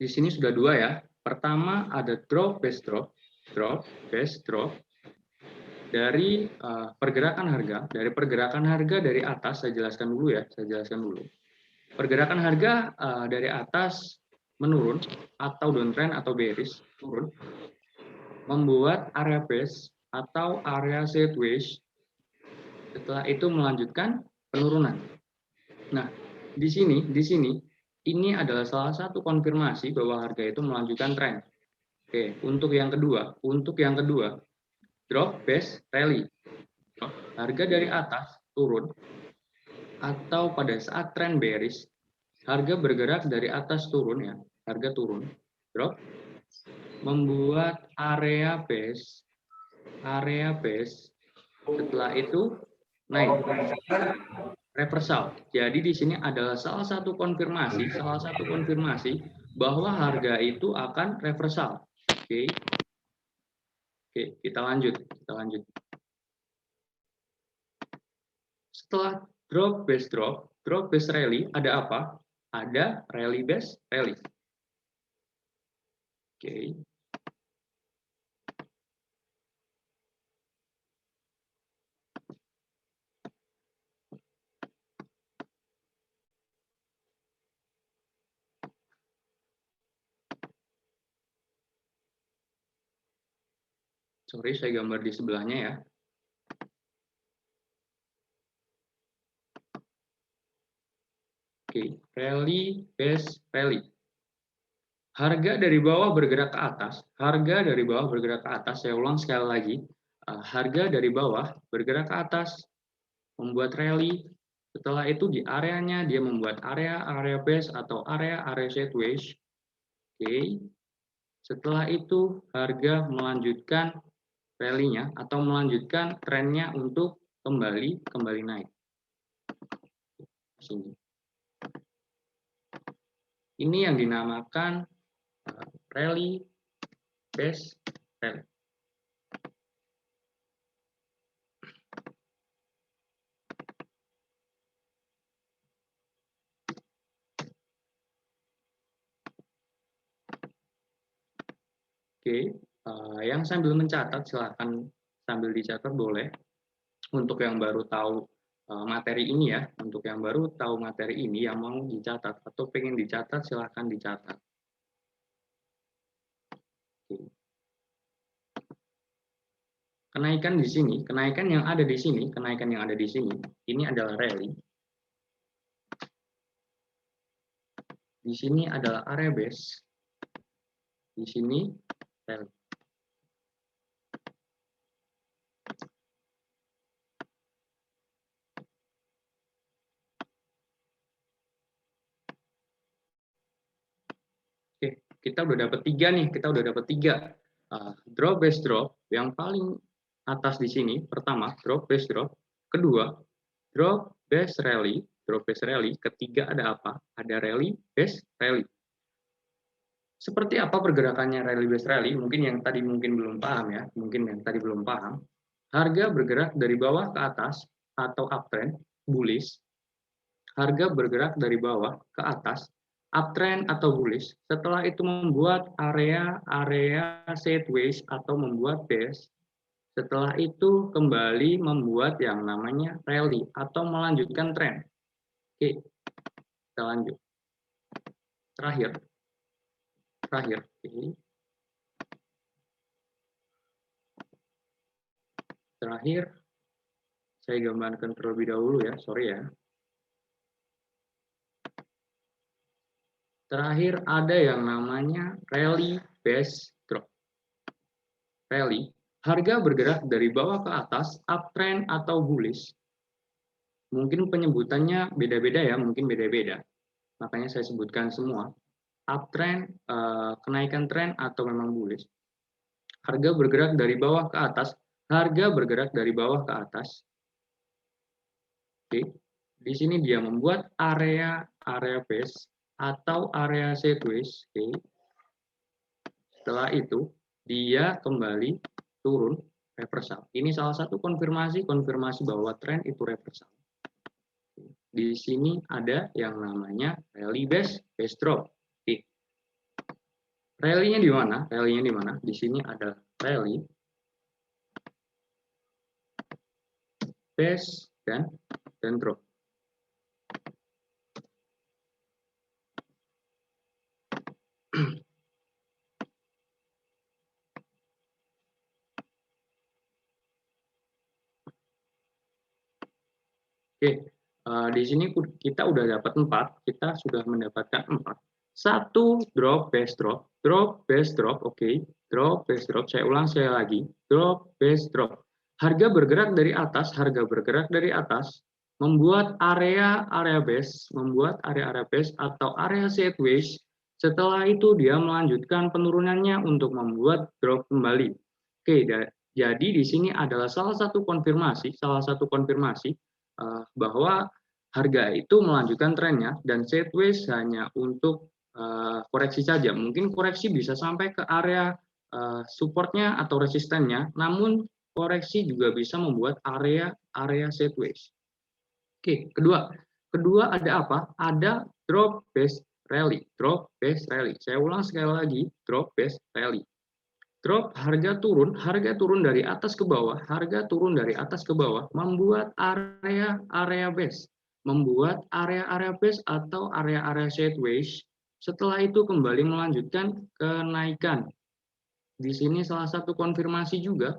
Di sini sudah dua ya. Pertama ada drop base drop, dari pergerakan harga. Dari pergerakan harga dari atas, saya jelaskan dulu ya. Pergerakan harga dari atas menurun atau downtrend atau bearish turun, membuat area base atau area sideways. Setelah itu melanjutkan penurunan. Nah, di sini ini adalah salah satu konfirmasi bahwa harga itu melanjutkan tren. Oke, untuk yang kedua, drop base rally. Harga dari atas turun atau pada saat tren bearish, harga bergerak dari atas turun ya, harga turun, drop, membuat area base, setelah itu naik. Reversal. Jadi di sini adalah salah satu konfirmasi bahwa harga itu akan reversal. Oke, kita lanjut. Setelah drop base rally, ada apa? Ada rally base rally. Oke. Sorry, saya gambar di sebelahnya ya. Oke, rally base rally. Harga dari bawah bergerak ke atas. Saya ulang sekali lagi. Harga dari bawah bergerak ke atas, membuat rally. Setelah itu di areanya dia membuat area base atau area sideways. Oke. Setelah itu harga melanjutkan rally-nya atau melanjutkan trennya untuk kembali naik. Sini. Ini yang dinamakan rally base rally. Oke, yang sambil mencatat silakan sambil dicatat boleh. Untuk yang baru tahu materi ini ya, yang mau dicatat atau pengen dicatat silahkan dicatat. Oke. Kenaikan yang ada di sini, ini adalah rally. Di sini adalah area base. Di sini rally. Oke, kita udah dapat 3 nih. Drop base drop yang paling atas di sini. Pertama, drop base drop. Kedua, drop base rally. Ketiga ada apa? Ada rally base rally. Seperti apa pergerakannya rally base rally? Mungkin yang tadi belum paham ya. Harga bergerak dari bawah ke atas atau uptrend, bullish. harga bergerak dari bawah ke atas, uptrend atau bullish, setelah itu membuat area sideways atau membuat base, setelah itu kembali membuat yang namanya rally atau melanjutkan tren. Oke, kita lanjut. Terakhir. Oke. Terakhir, saya gambarkan terlebih dahulu ya, sorry ya. Terakhir ada yang namanya rally base drop. Rally, harga bergerak dari bawah ke atas, uptrend atau bullish. Mungkin penyebutannya beda-beda ya, mungkin beda-beda. Makanya saya sebutkan semua. Uptrend, kenaikan tren atau memang bullish. Harga bergerak dari bawah ke atas, harga bergerak dari bawah ke atas. Oke, di sini dia membuat area base atau area sideways. Oke. Setelah itu dia kembali turun reversal. Ini salah satu konfirmasi bahwa tren itu reversal. Di sini ada yang namanya rally base drop. Oke. Rally-nya di mana? Rally-nya di mana? Di sini ada rally base dan drop. Oke, di sini kita udah dapat 4, kita sudah mendapatkan 4. 1 drop base drop, oke, drop base drop. Saya ulang sekali lagi, drop base drop. Harga bergerak dari atas, membuat area base atau area sideways. Setelah itu dia melanjutkan penurunannya untuk membuat drop kembali. Oke, jadi di sini adalah salah satu konfirmasi bahwa harga itu melanjutkan trennya dan sideways hanya untuk koreksi saja. Mungkin koreksi bisa sampai ke area supportnya atau resistennya, namun koreksi juga bisa membuat area sideways. Oke, kedua ada apa? Ada drop base rally. Saya ulang sekali lagi, drop base rally. Drop, harga turun dari atas ke bawah, membuat area base, atau area sideways. Setelah itu kembali melanjutkan kenaikan. Di sini salah satu konfirmasi juga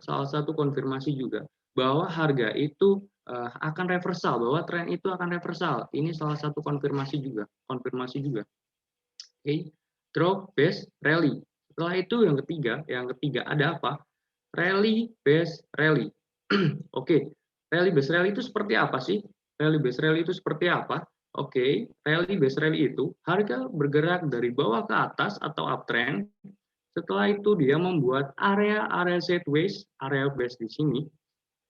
bahwa harga itu akan reversal, bahwa tren itu akan reversal. Ini salah satu konfirmasi juga. Oke, drop base rally. Setelah itu yang ketiga ada apa? Rally base rally. Oke, rally base rally itu seperti apa sih? Oke, rally base rally itu harga bergerak dari bawah ke atas atau uptrend. Setelah itu dia membuat area sideways, area base di sini.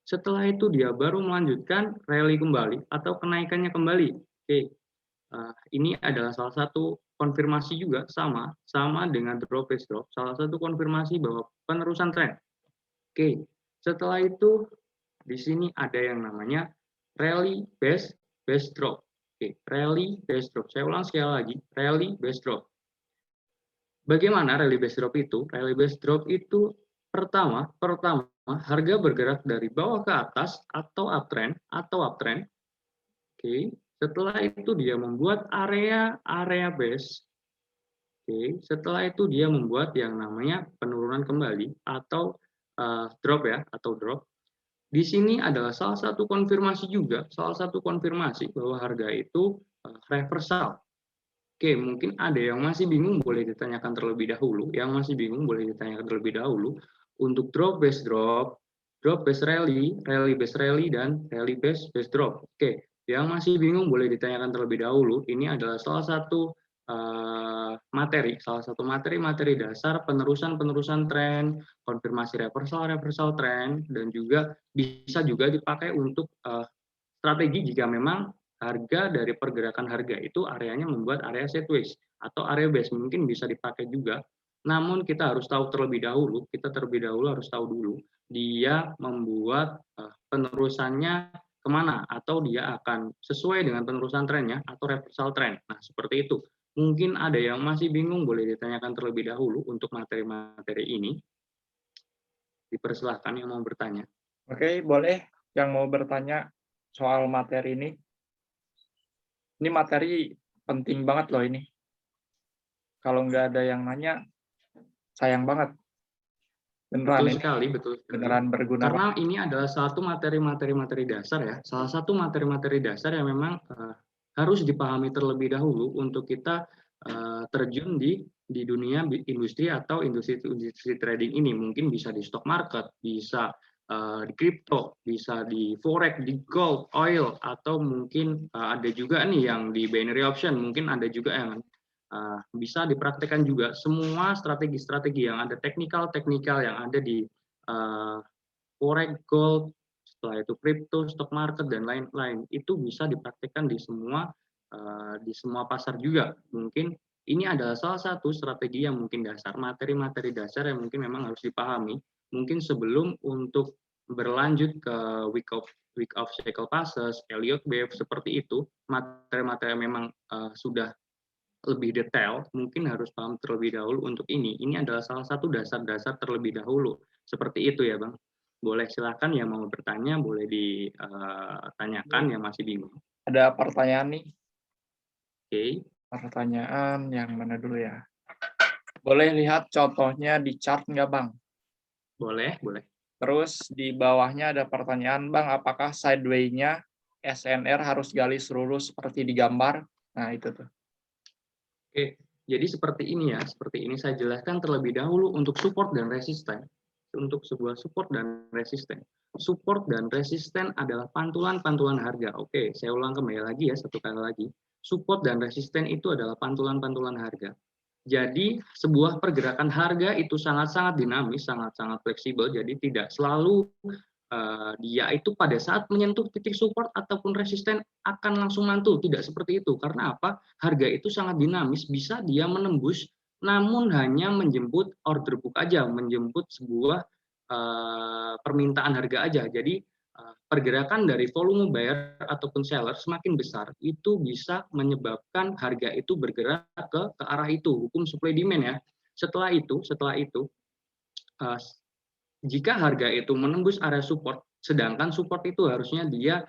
Setelah itu dia baru melanjutkan rally kembali atau kenaikannya kembali. Oke, ini adalah salah satu konfirmasi juga sama dengan drop base drop, salah satu konfirmasi bahwa penerusan tren. Oke, setelah itu di sini ada yang namanya rally base drop. Oke, rally base drop. Saya ulang sekali lagi, rally base drop. Bagaimana rally base drop itu? Rally base drop itu pertama harga bergerak dari bawah ke atas atau uptrend. Oke, setelah itu dia membuat area base. Oke, setelah itu dia membuat yang namanya penurunan kembali atau drop ya, atau drop. Di sini adalah salah satu konfirmasi bahwa harga itu reversal. Oke, mungkin ada yang masih bingung, boleh ditanyakan terlebih dahulu. Untuk drop base rally, base rally, dan rally base drop. Oke, yang masih bingung boleh ditanyakan terlebih dahulu. Ini adalah salah satu materi dasar penerusan tren, konfirmasi reversal tren, dan juga bisa juga dipakai untuk strategi jika memang harga dari pergerakan harga itu areanya membuat area sideways atau area base, mungkin bisa dipakai juga. Namun kita harus tahu terlebih dahulu, harus tahu dulu dia membuat penerusannya kemana, atau dia akan sesuai dengan penerusan trennya atau reversal trend. Nah, seperti itu. Mungkin ada yang masih bingung, boleh ditanyakan terlebih dahulu untuk materi-materi ini. Dipersilahkan yang mau bertanya. Oke, boleh yang mau bertanya soal materi ini. Ini materi penting banget loh ini. Kalau nggak ada yang nanya, sayang banget. Beneran Betul ini, sekali, betul sekali. beneran berguna banget. Karena ini adalah satu materi-materi dasar ya, salah satu materi-materi dasar yang memang harus dipahami terlebih dahulu untuk kita terjun di dunia industri atau industri trading ini. Mungkin bisa di stock market, bisa di crypto, bisa di forex, di gold, oil, atau mungkin ada juga nih yang di binary option, mungkin ada juga yang bisa dipraktekkan juga semua strategi-strategi yang ada teknikal yang ada di forex, gold, setelah itu crypto, stock market dan lain-lain itu bisa dipraktekkan di semua pasar juga. Mungkin ini adalah salah satu strategi yang mungkin dasar, materi-materi dasar yang mungkin memang harus dipahami. Mungkin sebelum untuk berlanjut ke week of cycle passes, Elliott wave seperti itu, materi-materi yang memang sudah lebih detail, mungkin harus paham terlebih dahulu untuk ini. Ini adalah salah satu dasar-dasar terlebih dahulu. Seperti itu ya, Bang. Boleh silakan yang mau bertanya, boleh ditanyakan yang masih bingung. Ada pertanyaan nih. Oke. Pertanyaan yang mana dulu ya? Boleh lihat contohnya di chart nggak, Bang? Boleh, boleh. Terus di bawahnya ada pertanyaan, Bang, apakah sideway-nya SNR harus garis lurus seperti di gambar? Nah, itu tuh. Oke, jadi seperti ini ya, seperti ini saya jelaskan terlebih dahulu untuk support dan resisten. Untuk sebuah support dan resisten. Support dan resisten adalah pantulan-pantulan harga. Oke, saya ulang kembali lagi ya, satu kali lagi. Support dan resisten itu adalah pantulan-pantulan harga. Jadi sebuah pergerakan harga itu sangat-sangat dinamis, sangat-sangat fleksibel, jadi tidak selalu dia itu pada saat menyentuh titik support ataupun resisten akan langsung mantul, tidak seperti itu. Karena apa? Harga itu sangat dinamis, bisa dia menembus namun hanya menjemput order book aja, menjemput sebuah permintaan harga aja. Jadi pergerakan dari volume buyer ataupun seller semakin besar itu bisa menyebabkan harga itu bergerak ke arah itu, hukum supply demand ya. Setelah itu jika harga itu menembus area support, sedangkan support itu harusnya dia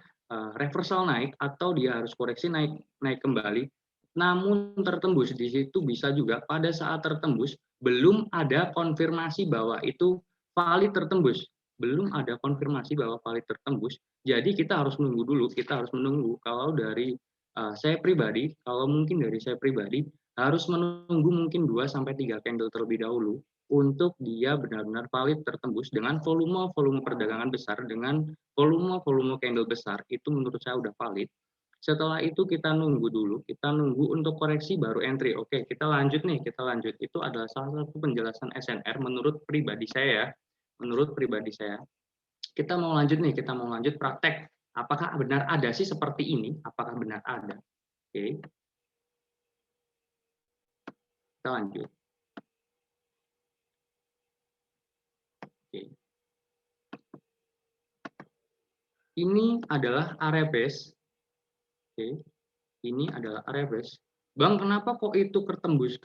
reversal naik atau dia harus koreksi naik kembali, namun tertembus di situ bisa juga pada saat tertembus belum ada konfirmasi bahwa itu valid tertembus, belum ada konfirmasi bahwa valid tertembus. Jadi kita harus menunggu dulu, kita harus menunggu. Kalau dari saya pribadi, kalau mungkin dari saya pribadi harus menunggu mungkin 2-3 candle terlebih dahulu untuk dia benar-benar valid tertembus dengan volume perdagangan besar, dengan volume candle besar, itu menurut saya udah valid. Setelah itu kita nunggu dulu, kita nunggu untuk koreksi baru entry. Oke, kita lanjut nih, kita lanjut. Itu adalah salah satu penjelasan SNR menurut pribadi saya. Menurut pribadi saya. Kita mau lanjut nih, kita mau lanjut praktek. Apakah benar ada sih seperti ini? Apakah benar ada? Oke. Kita lanjut. Oke. Ini adalah area base. Oke. Ini adalah area base. Bang, kenapa kok itu ketembus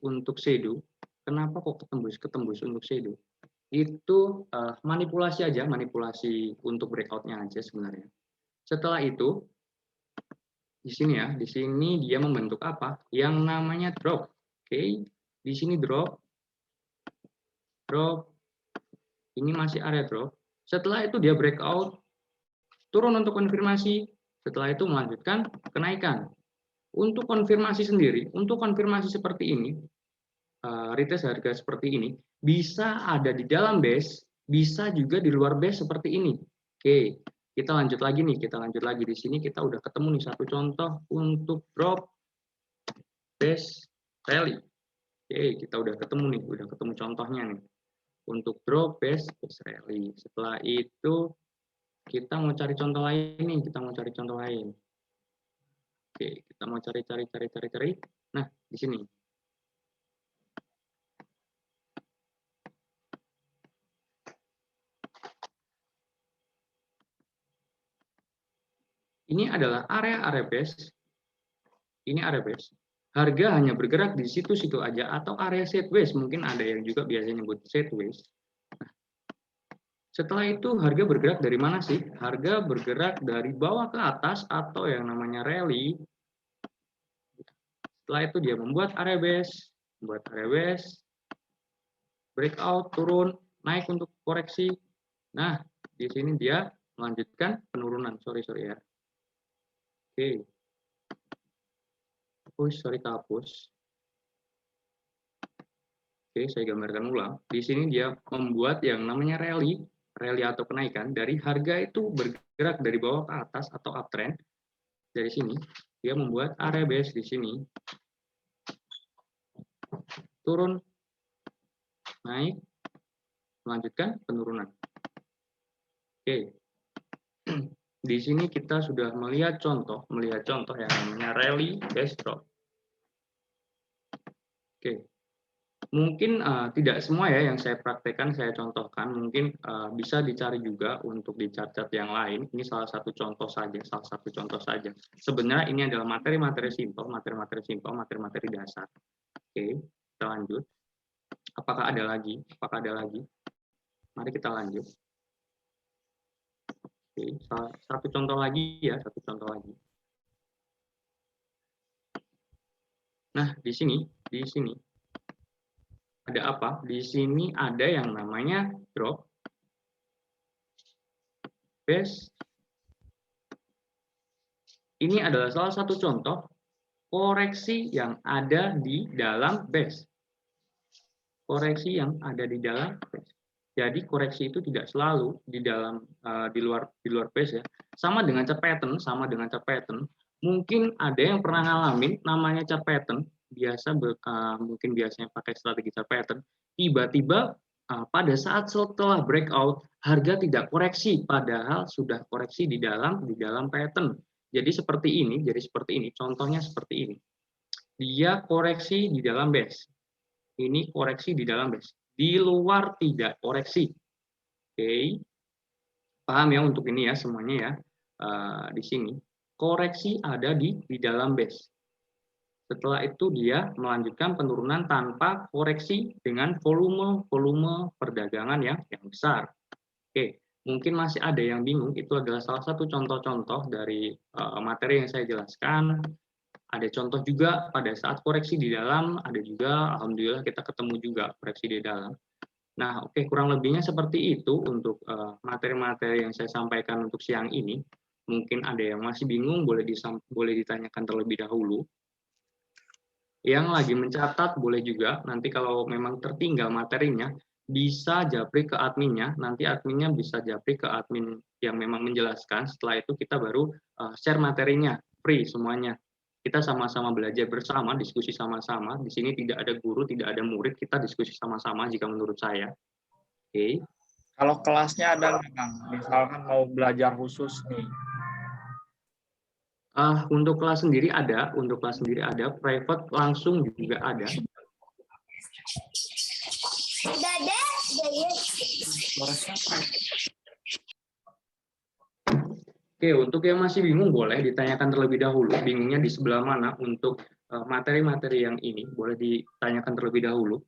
untuk shadow? Kenapa kok ketembus untuk shadow? Itu manipulasi aja, manipulasi untuk breakout-nya aja sebenarnya. Setelah itu, di sini ya, di sini dia membentuk apa? Yang namanya drop. Oke, di sini drop. Ini masih area drop. Setelah itu dia breakout, turun untuk konfirmasi. Setelah itu melanjutkan kenaikan. Untuk konfirmasi sendiri, untuk konfirmasi seperti ini, retest harga seperti ini, bisa ada di dalam base, bisa juga di luar base seperti ini. Oke, kita lanjut lagi nih, kita lanjut lagi di sini kita udah ketemu nih satu contoh untuk drop base rally. Oke, kita udah ketemu nih, udah ketemu contohnya nih. Untuk drop base rally. Setelah itu kita mau cari contoh lain nih, kita mau cari contoh lain. Oke, kita mau cari. Nah, di sini. Ini adalah area base. Ini area base. Harga hanya bergerak di situ-situ aja atau area sideways. Mungkin ada yang juga biasanya nyebut sideways. Setelah itu harga bergerak dari mana sih? Harga bergerak dari bawah ke atas atau yang namanya rally. Setelah itu dia membuat area base, breakout, turun, naik untuk koreksi. Nah, di sini dia melanjutkan penurunan. Sorry ya. Oke. Sorry kehapus. Oke, saya gambarkan ulang. Di sini dia membuat yang namanya rally atau kenaikan dari harga itu bergerak dari bawah ke atas atau uptrend. Dari sini dia membuat area base di sini. Turun, naik, melanjutkan penurunan. Oke. Di sini kita sudah melihat contoh yang namanya rally base drop. Oke. Mungkin tidak semua ya yang saya praktekkan, saya contohkan. Mungkin bisa dicari juga untuk di chart-chart yang lain. Ini salah satu contoh saja. Sebenarnya ini adalah materi-materi simpel, materi-materi dasar. Oke, kita lanjut. Apakah ada lagi? Mari kita lanjut. Oke, satu contoh lagi. Nah, di sini ada apa? Di sini ada yang namanya drop, base. Ini adalah salah satu contoh koreksi yang ada di dalam base. Jadi koreksi itu tidak selalu di luar base ya. Sama dengan chart pattern. Mungkin ada yang pernah ngalamin namanya chart pattern. Mungkin biasanya pakai strategi chart pattern. Tiba-tiba pada saat setelah breakout harga tidak koreksi, padahal sudah koreksi di dalam pattern. Jadi seperti ini. Contohnya seperti ini. Dia koreksi di dalam base. Ini koreksi di dalam base. Di luar tidak koreksi. Oke. Paham ya untuk ini ya semuanya ya. Di sini koreksi ada di dalam base. Setelah itu dia melanjutkan penurunan tanpa koreksi dengan volume perdagangan yang besar. Oke, mungkin masih ada yang bingung. Itu adalah salah satu contoh-contoh dari materi yang saya jelaskan. Ada contoh juga pada saat koreksi di dalam, ada juga alhamdulillah kita ketemu juga koreksi di dalam. Nah, oke, kurang lebihnya seperti itu untuk materi-materi yang saya sampaikan untuk siang ini. Mungkin ada yang masih bingung, boleh ditanyakan terlebih dahulu. Yang lagi mencatat boleh juga, nanti kalau memang tertinggal materinya, bisa japri ke adminnya, nanti adminnya bisa japri ke admin yang memang menjelaskan, setelah itu kita baru share materinya, free semuanya. Kita sama-sama belajar bersama, diskusi sama-sama. Di sini tidak ada guru, tidak ada murid, kita diskusi sama-sama jika menurut saya. Oke. Kalau kelasnya ada nggak, Bang? Misalkan mau belajar khusus nih. Untuk kelas sendiri ada, private langsung juga ada. Oke, untuk yang masih bingung boleh ditanyakan terlebih dahulu, bingungnya di sebelah mana untuk materi-materi yang ini, boleh ditanyakan terlebih dahulu.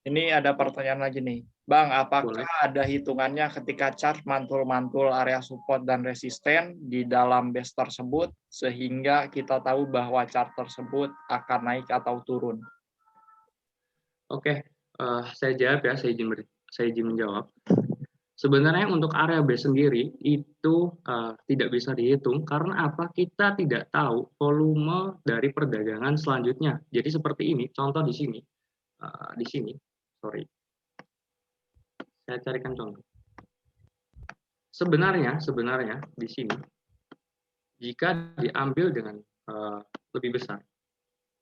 Ini ada pertanyaan lagi nih. Bang, apakah Boleh. ada hitungannya ketika chart mantul-mantul area support dan resisten di dalam base tersebut, sehingga kita tahu bahwa chart tersebut akan naik atau turun? Oke, saya jawab ya, saya izin menjawab. Sebenarnya untuk area base sendiri itu tidak bisa dihitung karena apa? Kita tidak tahu volume dari perdagangan selanjutnya. Jadi seperti ini, contoh di sini, sorry, saya carikan contoh. Sebenarnya di sini, jika diambil dengan lebih besar,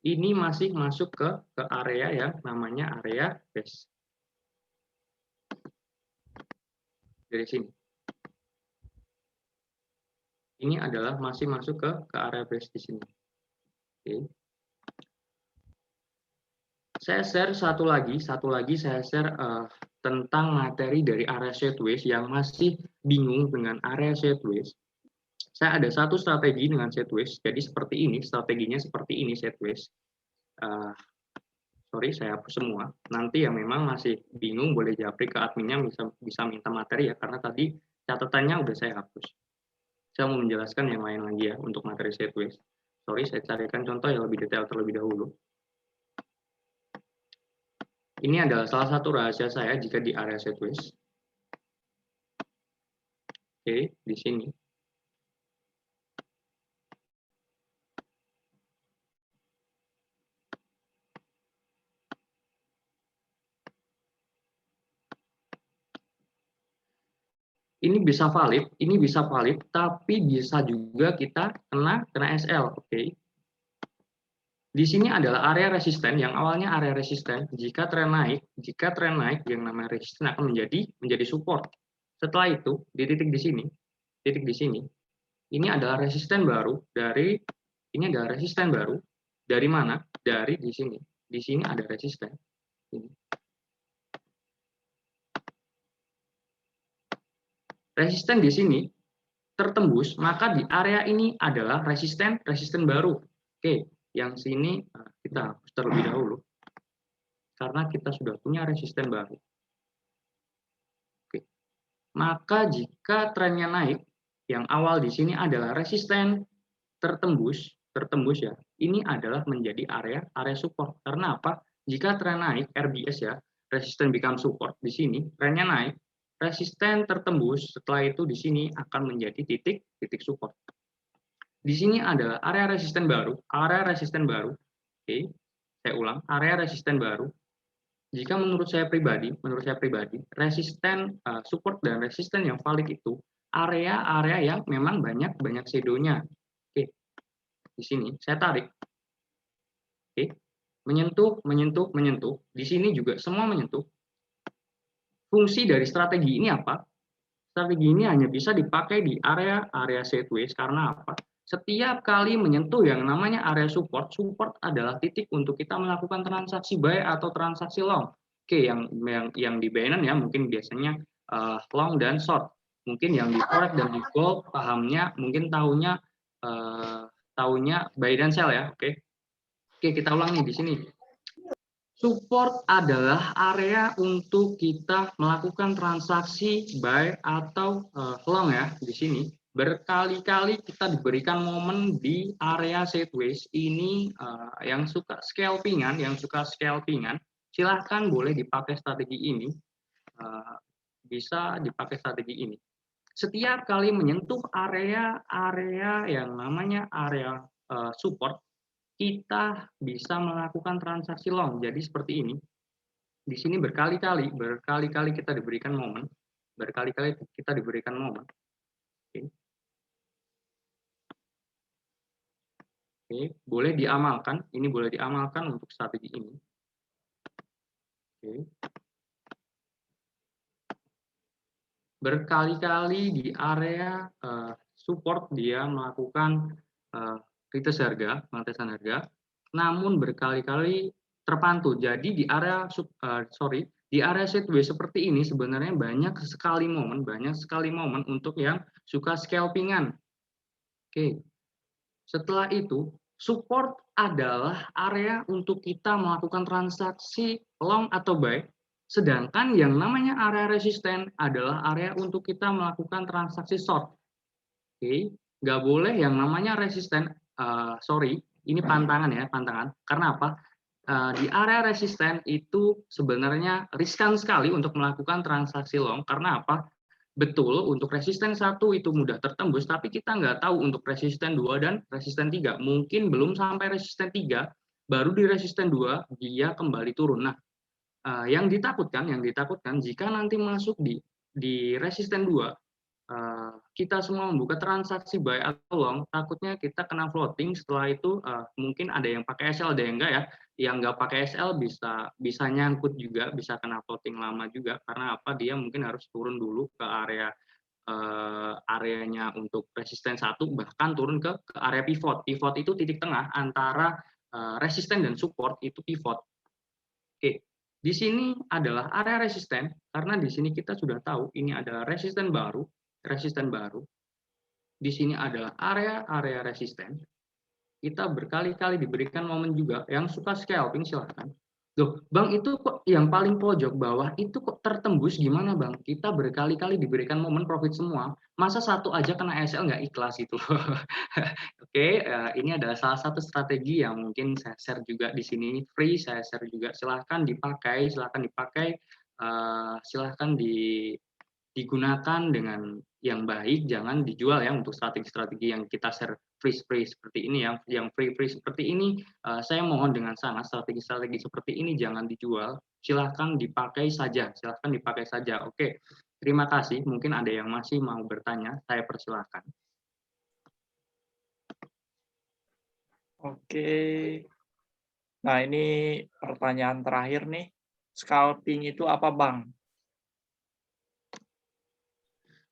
ini masih masuk ke area yang namanya area base. Dari sini. Ini adalah masih masuk ke area base di sini. Oke. Saya share satu lagi saya share tentang materi dari area sideways yang masih bingung dengan area sideways. saya ada satu strategi dengan sideways. Jadi seperti ini, strateginya seperti ini sideways. Sorry, saya hapus semua. Nanti yang memang masih bingung boleh japri ke adminnya, bisa minta materi ya, karena tadi catatannya udah saya hapus. Saya mau menjelaskan yang lain lagi ya untuk materi sideways. Sorry, saya carikan contoh yang lebih detail terlebih dahulu. Ini adalah salah satu rahasia saya jika di area sideways. Oke, di sini. Ini bisa valid, tapi bisa juga kita kena SL, oke. Di sini adalah area resisten yang awalnya area resisten. Jika tren naik yang namanya resisten akan menjadi support. Setelah itu di titik di sini, ini adalah resisten baru dari mana? Dari di sini. Di sini ada resisten. Ini. Resisten di sini tertembus, maka di area ini adalah resisten baru. Oke, yang sini kita hapus terlebih dahulu karena kita sudah punya resisten baru. Oke. Maka jika trennya naik, yang awal di sini adalah resisten tertembus ya. Ini adalah menjadi area support. Karena apa? Jika tren naik RBS ya, resisten become support di sini, trennya naik, resisten tertembus, setelah itu di sini akan menjadi titik support. Di sini adalah area resisten baru. Oke, saya ulang, area resisten baru. Jika menurut saya pribadi, resisten support dan resisten yang valid itu area-area yang memang banyak shadow-nya. Oke, di sini saya tarik. Oke, menyentuh. Di sini juga semua menyentuh. Fungsi dari strategi ini apa? Strategi ini hanya bisa dipakai di area sideways karena apa? Setiap kali menyentuh yang namanya area support adalah titik untuk kita melakukan transaksi buy atau transaksi long. Oke, yang di Binance ya mungkin biasanya long dan short. Mungkin yang di forex dan di gold pahamnya mungkin tahunya buy dan sell ya. Oke, kita ulang nih di sini. Support adalah area untuk kita melakukan transaksi buy atau long ya di sini. Berkali-kali kita diberikan momen di area sideways ini yang suka scalpingan, silahkan boleh dipakai strategi ini, bisa dipakai strategi ini. Setiap kali menyentuh area yang namanya area support, kita bisa melakukan transaksi long. Jadi seperti ini. Di sini berkali-kali kita diberikan momen. Oke, boleh diamalkan. Ini boleh diamalkan untuk strategi ini. Oke. Berkali-kali di area support dia melakukan retest harga, pengetesan harga, namun berkali-kali terpantau. Jadi di area sideways seperti ini sebenarnya banyak sekali momen untuk yang suka scalpingan. Oke. Setelah itu, support adalah area untuk kita melakukan transaksi long atau buy, sedangkan yang namanya area resisten adalah area untuk kita melakukan transaksi short. Oke, nggak boleh yang namanya resisten, ini pantangan ya, pantangan. Karena apa? Di area resisten itu sebenarnya riskan sekali untuk melakukan transaksi long. Karena apa? Betul, untuk resisten 1 itu mudah tertembus, tapi kita nggak tahu untuk resisten 2 dan resisten 3. Mungkin belum sampai resisten 3, baru di resisten 2 dia kembali turun. Nah, yang ditakutkan jika nanti masuk di resisten 2, kita semua membuka transaksi buy atau long, takutnya kita kena floating. Setelah itu mungkin ada yang pakai SL, ada yang enggak ya. Yang nggak pakai SL bisa nyangkut juga, bisa kena floating lama juga. Karena apa? Dia mungkin harus turun dulu ke areanya untuk resisten 1, bahkan turun ke area pivot. Pivot itu titik tengah antara resisten dan support, itu pivot. Oke. Di sini adalah area resisten, karena di sini kita sudah tahu ini adalah resisten baru. di sini adalah area-area resisten. Kita berkali-kali diberikan momen juga. Yang suka scalping silahkan. Loh, Bang, itu kok yang paling pojok bawah itu kok tertembus gimana, Bang? Kita berkali-kali diberikan momen profit semua. Masa satu aja kena SL nggak ikhlas gitu. Oke, ini adalah salah satu strategi yang mungkin saya share juga di sini. Free, saya share juga. Silahkan dipakai, silahkan digunakan dengan yang baik, jangan dijual ya untuk strategi-strategi yang kita share free seperti ini, yang free seperti ini. Saya mohon dengan sangat strategi-strategi seperti ini jangan dijual, silahkan dipakai saja, Oke, terima kasih. Mungkin ada yang masih mau bertanya, saya persilahkan. Oke. Nah, ini pertanyaan terakhir nih. Scalping itu apa, Bang?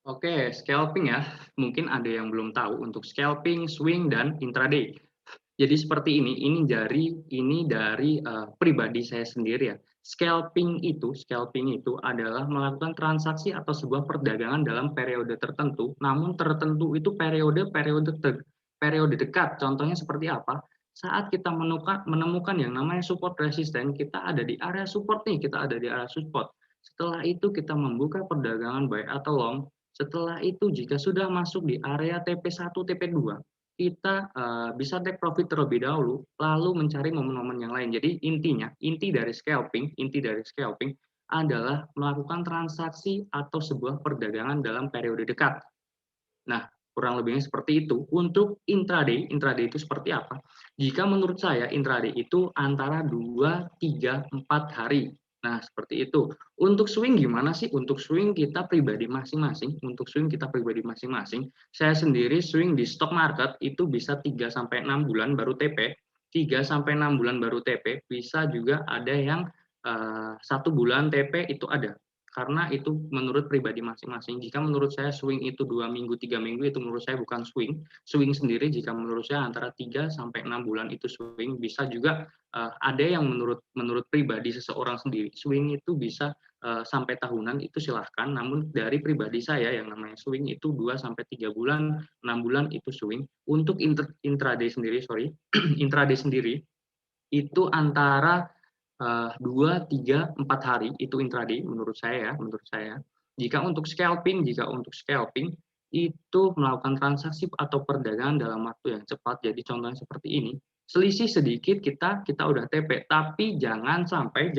Oke, scalping ya. Mungkin ada yang belum tahu untuk scalping, swing, dan intraday. Jadi seperti ini dari pribadi saya sendiri ya. Scalping itu adalah melakukan transaksi atau sebuah perdagangan dalam periode tertentu, namun tertentu itu periode dekat. Contohnya seperti apa? Saat kita menemukan yang namanya support resisten, kita ada di area support nih, Setelah itu kita membuka perdagangan buy atau long. Setelah itu jika sudah masuk di area TP1, TP2, kita bisa take profit terlebih dahulu, lalu mencari momen-momen yang lain. Jadi inti dari scalping adalah melakukan transaksi atau sebuah perdagangan dalam periode dekat. Nah, kurang lebihnya seperti itu. Untuk intraday itu seperti apa? Jika menurut saya intraday itu antara 2, 3, 4 hari. Nah, seperti itu. Untuk swing gimana sih? Untuk swing kita pribadi masing-masing. Saya sendiri swing di stock market itu bisa 3-6 bulan baru TP. 3-6 bulan baru TP. Bisa juga ada yang 1 bulan TP itu ada. Karena itu menurut pribadi masing-masing. Jika menurut saya swing itu 2 minggu, 3 minggu, itu menurut saya bukan swing. Swing sendiri jika menurut saya antara 3-6 bulan itu swing. Bisa juga ada yang menurut pribadi seseorang sendiri, swing itu bisa sampai tahunan, itu silahkan. Namun dari pribadi saya yang namanya swing itu 2-3 bulan, 6 bulan itu swing. Untuk intraday sendiri, intraday sendiri itu antara 2, 3, 4 hari itu intraday menurut saya. Jika untuk scalping itu melakukan transaksi atau perdagangan dalam waktu yang cepat. Jadi contohnya seperti ini. Selisih sedikit kita udah TP, tapi jangan sampai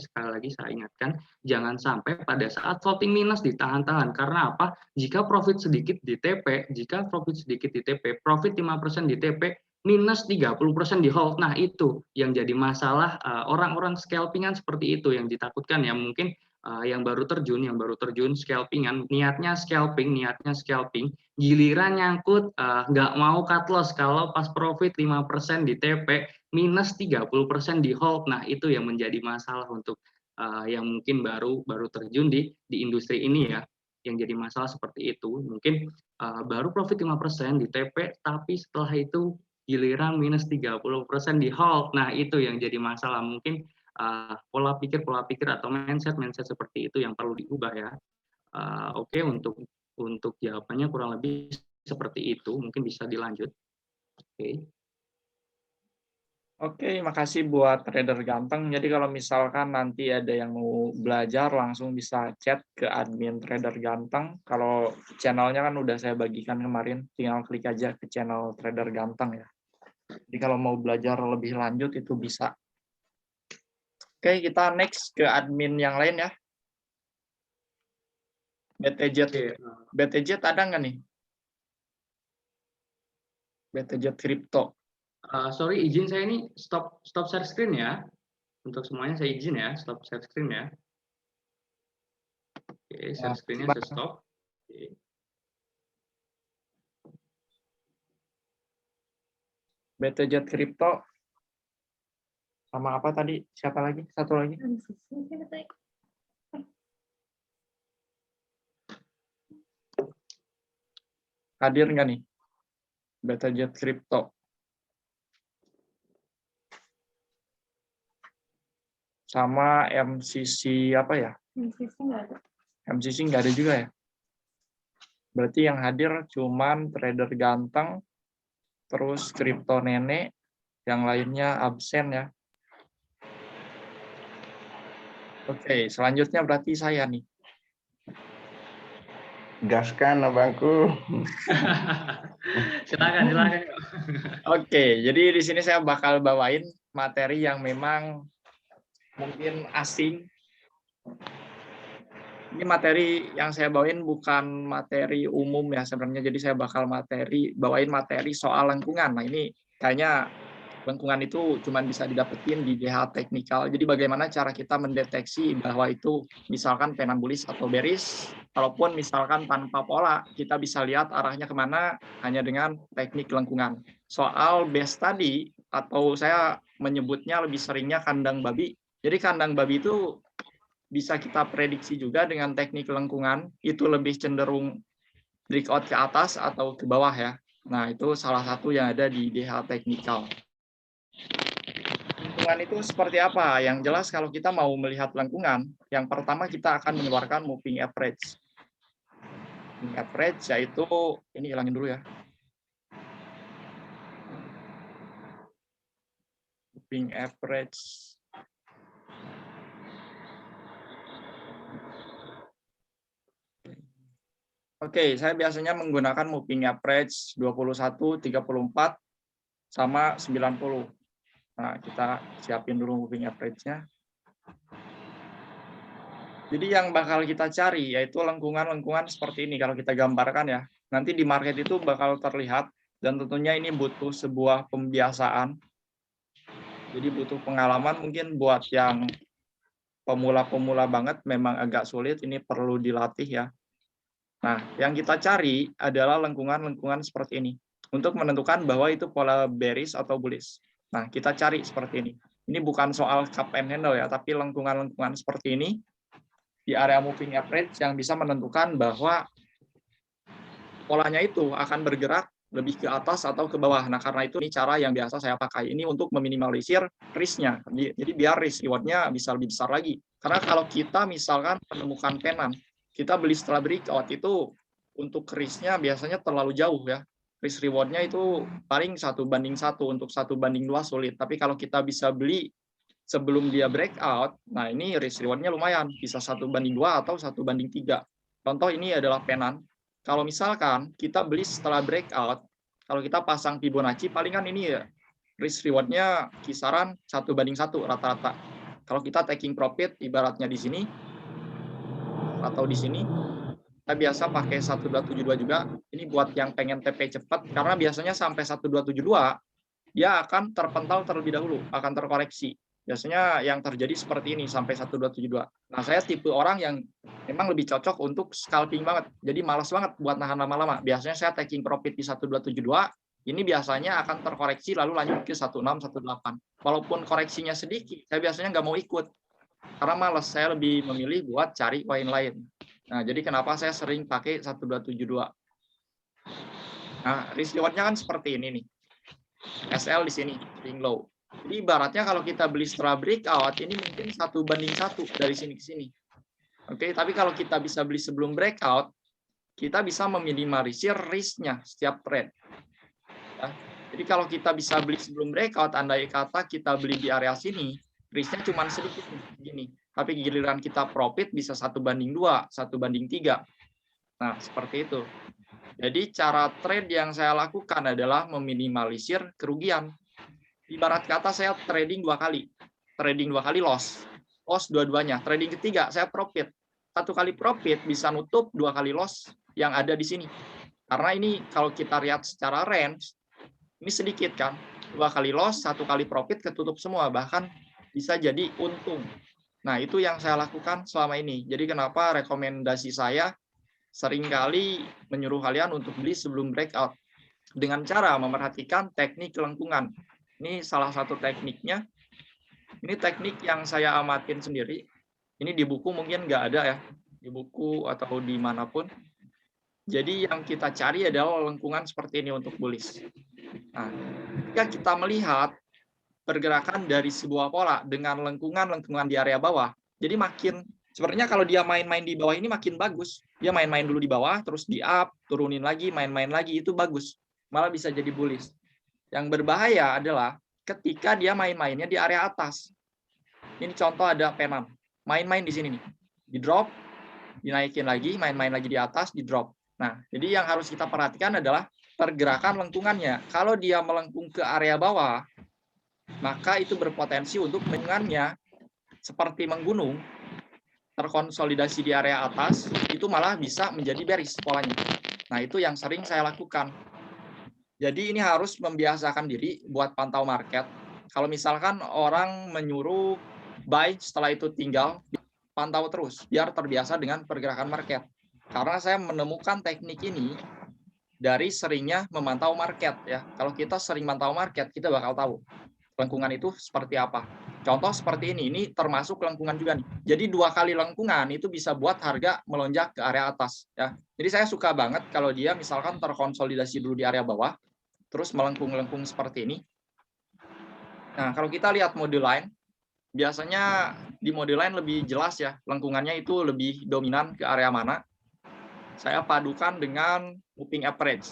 sekali lagi saya ingatkan, jangan sampai pada saat floating minus ditahan-tahan. Karena apa? Jika profit sedikit di TP, profit 5% di TP, minus 30% di hold. Nah, itu yang jadi masalah orang-orang scalpingan seperti itu yang ditakutkan ya. Mungkin yang baru terjun scalpingan, niatnya scalping, giliran nyangkut nggak mau cut loss kalau pas profit 5% di TP, minus 30% di hold. Nah, itu yang menjadi masalah untuk yang mungkin baru terjun di industri ini ya. Yang jadi masalah seperti itu. Mungkin baru profit 5% di TP, tapi setelah itu giliran minus 30% di hold. Nah, itu yang jadi masalah. Mungkin pola pikir atau mindset seperti itu yang perlu diubah ya. Oke, untuk jawabannya kurang lebih seperti itu. Mungkin bisa dilanjut. Oke, makasih buat trader ganteng. Jadi kalau misalkan nanti ada yang mau belajar, langsung bisa chat ke admin trader ganteng. Kalau channelnya kan udah saya bagikan kemarin, tinggal klik aja ke channel trader ganteng ya. Jadi kalau mau belajar lebih lanjut itu bisa. Oke, kita next ke admin yang lain ya. BTJ ada nggak nih? BTJ Crypto. Sorry, izin saya ini stop share screen ya. Untuk semuanya saya izin ya, stop share screen ya. Oke, share screen-nya saya stop. Oke. BTJ Crypto. Sama apa tadi? Siapa lagi? Satu lagi. Hadir nggak nih? BTJ Crypto. Sama MCC apa ya? MCC nggak ada. MCC nggak ada juga ya? Berarti yang hadir cuman trader ganteng, terus kripto nenek, yang lainnya absen ya. Oke, selanjutnya berarti saya nih. Gaskan abangku. Silakan. Oke, jadi di sini saya bakal bawain materi yang memang mungkin asing. Ini materi yang saya bawain bukan materi umum ya sebenarnya, jadi saya bakal bawain materi soal lengkungan. Nah ini kayaknya lengkungan itu cuma bisa didapetin di DH teknikal. Jadi bagaimana cara kita mendeteksi bahwa itu misalkan penan bullish atau bearish, kalaupun misalkan tanpa pola, kita bisa lihat arahnya kemana hanya dengan teknik lengkungan. Soal base tadi, atau saya menyebutnya lebih seringnya kandang babi. Jadi kandang babi itu bisa kita prediksi juga dengan teknik lengkungan, itu lebih cenderung breakout ke atas atau ke bawah ya. Nah itu salah satu yang ada di DH teknikal. Lengkungan itu seperti apa? Yang jelas kalau kita mau melihat lengkungan, yang pertama kita akan mengeluarkan moving average. Moving average yaitu, ini hilangin dulu ya. Moving average. Oke, saya biasanya menggunakan moving average 21, 34, sama 90. Nah, kita siapin dulu moving average-nya. Jadi yang bakal kita cari yaitu lengkungan-lengkungan seperti ini kalau kita gambarkan ya. Nanti di market itu bakal terlihat dan tentunya ini butuh sebuah pembiasaan. Jadi butuh pengalaman, mungkin buat yang pemula-pemula banget memang agak sulit, ini perlu dilatih ya. Nah, yang kita cari adalah lengkungan-lengkungan seperti ini untuk menentukan bahwa itu pola bearish atau bullish. Nah, kita cari seperti ini. Ini bukan soal cup and handle ya, tapi lengkungan-lengkungan seperti ini di area moving average yang bisa menentukan bahwa polanya itu akan bergerak lebih ke atas atau ke bawah. Nah, karena itu ini cara yang biasa saya pakai. Ini untuk meminimalisir risk-nya. Jadi biar risk reward-nya bisa lebih besar lagi. Karena kalau kita misalkan menemukan penan, kita beli setelah breakout itu untuk risk-nya biasanya terlalu jauh ya. Risk reward-nya itu paling 1:1, untuk 1:2 sulit. Tapi kalau kita bisa beli sebelum dia breakout, nah ini risk reward-nya lumayan, bisa 1:2 atau 1:3. Contoh ini adalah penan. Kalau misalkan kita beli setelah breakout, kalau kita pasang Fibonacci, palingan ini ya risk reward-nya kisaran 1:1 rata-rata. Kalau kita taking profit ibaratnya di sini atau di sini, kita biasa pakai 1272 juga. Ini buat yang pengen TP cepat, karena biasanya sampai 1272 dia akan terpental terlebih dahulu, akan terkoreksi. Biasanya yang terjadi seperti ini sampai 1272. Nah, saya tipe orang yang memang lebih cocok untuk scalping banget. Jadi malas banget buat nahan lama-lama. Biasanya saya taking profit di 1272, ini biasanya akan terkoreksi lalu lanjut ke 16, 18. Walaupun koreksinya sedikit, saya biasanya nggak mau ikut. Karena malas, saya lebih memilih buat cari koin lain. Nah, jadi kenapa saya sering pakai 1272. Nah, risk reward-nya kan seperti ini nih. SL di sini, swing low. Jadi ibaratnya kalau kita beli setelah breakout, ini mungkin 1:1 dari sini ke sini. Oke, tapi kalau kita bisa beli sebelum breakout, kita bisa meminimalisir risk-nya setiap trade. Ya. Jadi kalau kita bisa beli sebelum breakout, andai kata kita beli di area sini, risk-nya cuma sedikit gini. Tapi giliran kita profit bisa 1:2, 1:3. Nah, seperti itu. Jadi cara trade yang saya lakukan adalah meminimalisir kerugian. Ibarat kata saya trading 2 kali. Trading 2 kali loss. Loss dua-duanya. Trading ketiga saya profit. 1 kali profit bisa nutup 2 kali loss yang ada di sini. Karena ini kalau kita lihat secara range, ini sedikit kan. 2 kali loss, 1 kali profit ketutup semua. Bahkan bisa jadi untung. Nah, itu yang saya lakukan selama ini. Jadi kenapa rekomendasi saya seringkali menyuruh kalian untuk beli sebelum breakout. Dengan cara memerhatikan teknik lengkungan. Ini salah satu tekniknya. Ini teknik yang saya amatin sendiri. Ini di buku mungkin nggak ada ya. Di buku atau dimanapun. Jadi yang kita cari adalah lengkungan seperti ini untuk bullish. Nah, ketika kita melihat pergerakan dari sebuah pola dengan lengkungan di area bawah, jadi makin Sebenarnya kalau dia main-main di bawah ini makin bagus. Dia main-main dulu di bawah, terus di up, turunin lagi, main-main lagi, itu bagus. Malah bisa jadi bullish. Yang berbahaya adalah ketika dia main-mainnya di area atas. Ini contoh ada P6. Main-main di sini nih. Di drop, dinaikin lagi, main-main lagi di atas, di drop. Nah, jadi yang harus kita perhatikan adalah pergerakan lengkungannya. Kalau dia melengkung ke area bawah, maka itu berpotensi untuk lengkungannya seperti menggunung, terkonsolidasi di area atas, itu malah bisa menjadi bearish polanya. Nah, itu yang sering saya lakukan. Jadi ini harus membiasakan diri buat pantau market. Kalau misalkan orang menyuruh buy, setelah itu tinggal pantau terus, biar terbiasa dengan pergerakan market. Karena saya menemukan teknik ini dari seringnya memantau market ya. Kalau kita sering mantau market, kita bakal tahu lengkungan itu seperti apa. Contoh seperti ini termasuk lengkungan juga nih. Jadi 2 kali lengkungan itu bisa buat harga melonjak ke area atas ya. Jadi saya suka banget kalau dia misalkan terkonsolidasi dulu di area bawah, terus melengkung-lengkung seperti ini. Nah, kalau kita lihat mode line, biasanya di mode line lebih jelas ya, lengkungannya itu lebih dominan ke area mana. Saya padukan dengan moving average.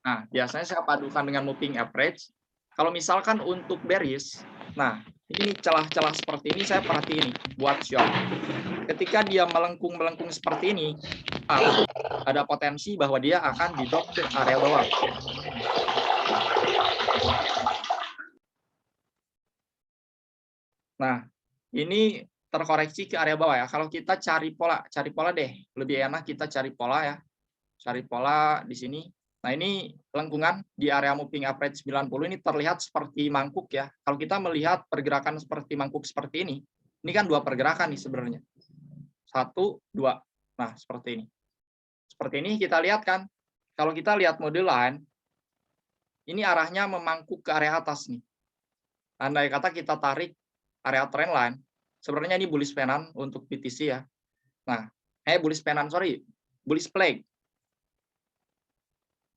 Nah, biasanya saya padukan dengan moving average. Kalau misalkan untuk bearish, nah ini celah-celah seperti ini saya perhatiin buat short. Ketika dia melengkung-melengkung seperti ini, ada potensi bahwa dia akan di drop ke area bawah. Nah, ini terkoreksi ke area bawah ya. Kalau kita cari pola deh. Lebih enak kita cari pola ya. Cari pola di sini. Nah, ini lengkungan di area moving average 90 ini terlihat seperti mangkuk ya. Kalau kita melihat pergerakan seperti mangkuk seperti ini kan 2 pergerakan nih sebenarnya. 1, 2. Nah, seperti ini. Seperti ini kita lihat kan. Kalau kita lihat mode line, ini arahnya memangkuk ke area atas nih. Andai kata kita tarik area trend line, sebenarnya ini bullish penan untuk BTC ya. Nah, bullish penan, sorry. Bullish flag.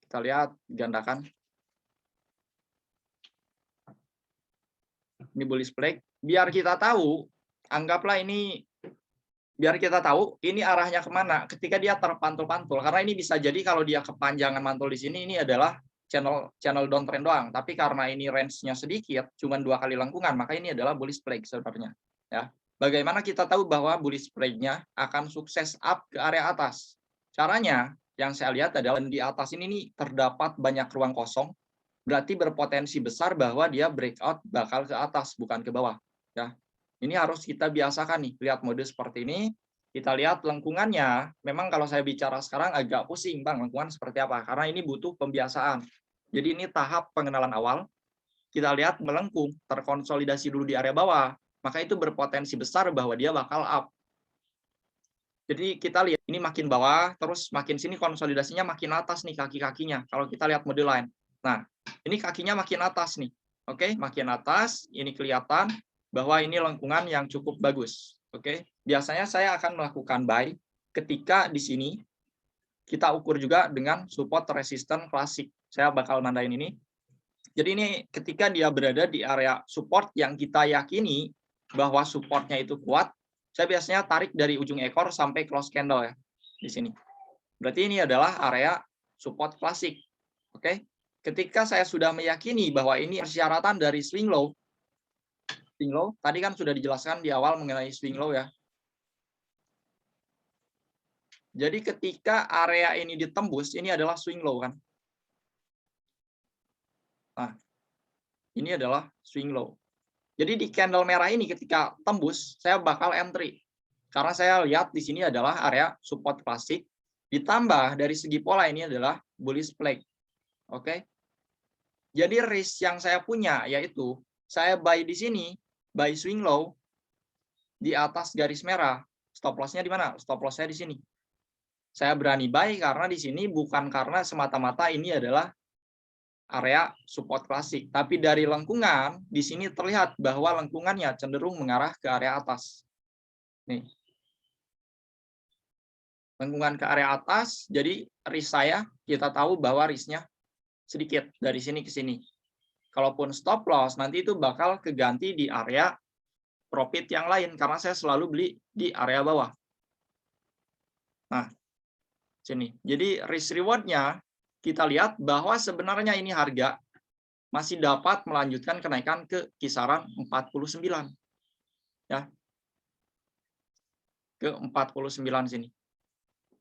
Kita lihat gandakan. Ini bullish flag. Biar kita tahu, anggaplah ini, biar kita tahu ini arahnya kemana ketika dia terpantul-pantul. Karena ini bisa jadi kalau dia kepanjangan mantul di sini, ini adalah channel downtrend doang. Tapi karena ini range-nya sedikit, cuma 2 kali lengkungan, maka ini adalah bullish flag sebenarnya. Ya. Bagaimana kita tahu bahwa bullish flag-nya akan sukses up ke area atas? Caranya, yang saya lihat adalah di atas ini nih terdapat banyak ruang kosong, berarti berpotensi besar bahwa dia breakout bakal ke atas, bukan ke bawah. Ya, ini harus kita biasakan nih, lihat mode seperti ini, kita lihat lengkungannya. Memang kalau saya bicara sekarang agak pusing, Bang, lengkungan seperti apa? Karena ini butuh pembiasaan. Jadi ini tahap pengenalan awal. Kita lihat melengkung, terkonsolidasi dulu di area bawah, maka itu berpotensi besar bahwa dia bakal up. Jadi kita lihat ini makin bawah, terus makin sini konsolidasinya makin atas nih kaki-kakinya. Kalau kita lihat mode line. Nah, ini kakinya makin atas nih. Oke, makin atas, ini kelihatan bahwa ini lengkungan yang cukup bagus. Oke, biasanya saya akan melakukan buy ketika di sini kita ukur juga dengan support resistance klasik. Saya bakal nandain ini. Jadi ini ketika dia berada di area support yang kita yakini bahwa supportnya itu kuat, saya biasanya tarik dari ujung ekor sampai close candle ya di sini. Berarti ini adalah area support klasik. Oke. Ketika saya sudah meyakini bahwa ini persyaratan dari swing low. Swing low tadi kan sudah dijelaskan di awal mengenai swing low ya. Jadi ketika area ini ditembus, ini adalah swing low kan. Nah, ini adalah swing low. Jadi di candle merah ini ketika tembus, saya bakal entry. Karena saya lihat di sini adalah area support klasik. Ditambah dari segi pola ini adalah bullish flag. Oke. Jadi risk yang saya punya yaitu saya buy di sini, buy swing low di atas garis merah. Stop loss-nya di mana? Stop loss-nya di sini. Saya berani buy karena di sini bukan karena semata-mata ini adalah area support klasik, tapi dari lengkungan di sini terlihat bahwa lengkungannya cenderung mengarah ke area atas. Nih. Lengkungan ke area atas, jadi risk saya kita tahu bahwa risknya sedikit dari sini ke sini. Kalaupun stop loss nanti itu bakal keganti di area profit yang lain karena saya selalu beli di area bawah. Nah, sini. Jadi risk reward-nya kita lihat bahwa sebenarnya ini harga masih dapat melanjutkan kenaikan ke kisaran 49. Ya. Ke 49 sini.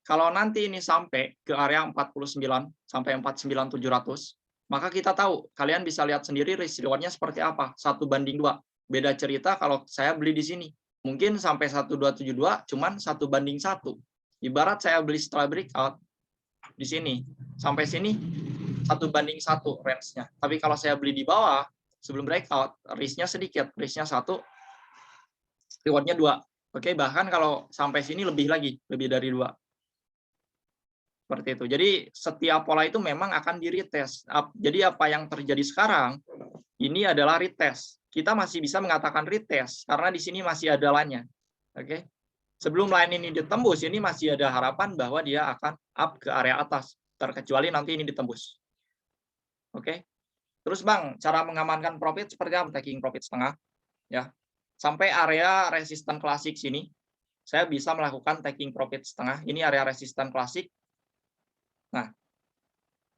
Kalau nanti ini sampai ke area 49 sampai 49700, maka kita tahu, kalian bisa lihat sendiri risk reward-nya seperti apa. 1:2. Beda cerita kalau saya beli di sini. Mungkin sampai 1272 cuman 1:1. Ibarat saya beli setelah breakout di sini sampai sini 1:1 range-nya. Tapi kalau saya beli di bawah sebelum breakout, risk-nya sedikit, risk-nya 1, reward-nya 2. Oke, bahkan kalau sampai sini lebih lagi, lebih dari 2. Seperti itu. Jadi setiap pola itu memang akan di-retest. Jadi apa yang terjadi sekarang ini adalah retest. Kita masih bisa mengatakan retest karena di sini masih ada line-nya. Oke. Sebelum line ini ditembus, ini masih ada harapan bahwa dia akan up ke area atas, terkecuali nanti ini ditembus. Oke. Terus Bang, cara mengamankan profit seperti apa? Taking profit setengah, ya. Sampai area resisten klasik sini, saya bisa melakukan taking profit setengah. Ini area resisten klasik. Nah,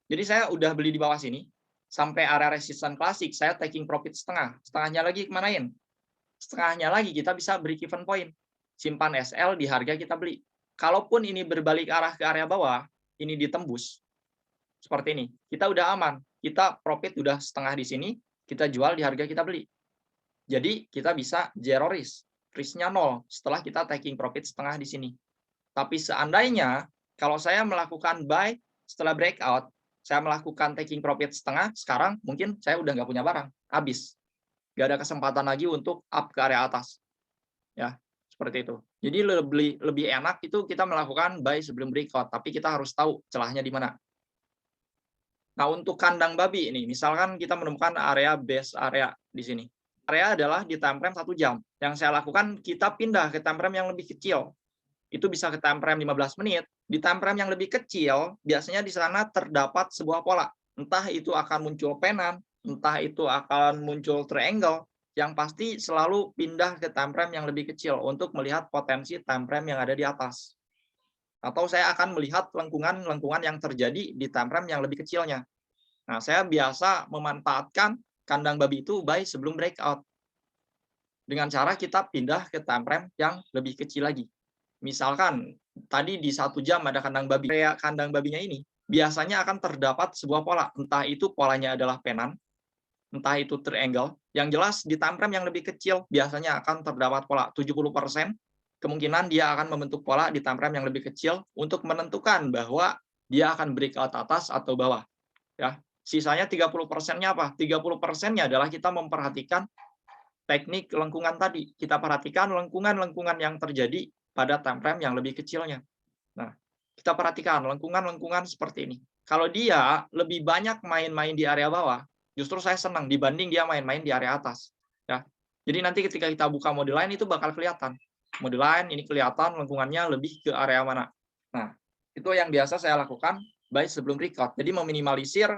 jadi saya udah beli di bawah sini, sampai area resisten klasik, saya taking profit setengah. Setengahnya lagi kemanain? Setengahnya lagi kita bisa break even point. Simpan SL di harga kita beli. Kalaupun ini berbalik arah ke area bawah, ini ditembus. Seperti ini. Kita udah aman. Kita profit udah setengah di sini, kita jual di harga kita beli. Jadi kita bisa zero risk. Risk-nya 0 setelah kita taking profit setengah di sini. Tapi seandainya kalau saya melakukan buy setelah breakout, saya melakukan taking profit setengah, sekarang mungkin saya udah nggak punya barang, habis. Nggak ada kesempatan lagi untuk up ke area atas. Ya, seperti itu. Jadi lebih enak itu kita melakukan buy sebelum breakout, tapi kita harus tahu celahnya di mana. Nah, untuk kandang babi ini, misalkan kita menemukan area base area di sini. Area adalah di time frame 1 jam. Yang saya lakukan, kita pindah ke time frame yang lebih kecil. Itu bisa ke time frame 15 menit. Di time frame yang lebih kecil, biasanya di sana terdapat sebuah pola. Entah itu akan muncul penan, entah itu akan muncul triangle, yang pasti selalu pindah ke time frame yang lebih kecil untuk melihat potensi time frame yang ada di atas. Atau saya akan melihat lengkungan-lengkungan yang terjadi di time frame yang lebih kecilnya. Nah, saya biasa memanfaatkan kandang babi itu buy sebelum breakout. Dengan cara kita pindah ke time frame yang lebih kecil lagi. Misalkan tadi di 1 jam ada kandang babi. Kayak kandang babinya ini biasanya akan terdapat sebuah pola. Entah itu polanya adalah penan, entah itu triangle. Yang jelas di time frame yang lebih kecil biasanya akan terdapat pola. 70% kemungkinan dia akan membentuk pola di time frame yang lebih kecil untuk menentukan bahwa dia akan breakout atas atau bawah. Ya, sisanya 30%-nya apa? 30%-nya adalah kita memperhatikan teknik lengkungan tadi. Kita perhatikan lengkungan-lengkungan yang terjadi pada time frame yang lebih kecilnya. Nah, kita perhatikan lengkungan-lengkungan seperti ini. Kalau dia lebih banyak main-main di area bawah, justru saya senang dibanding dia main-main di area atas. Ya, jadi nanti ketika kita buka model line itu bakal kelihatan. Model line ini kelihatan lengkungannya lebih ke area mana. Nah, itu yang biasa saya lakukan baik sebelum breakout. Jadi meminimalisir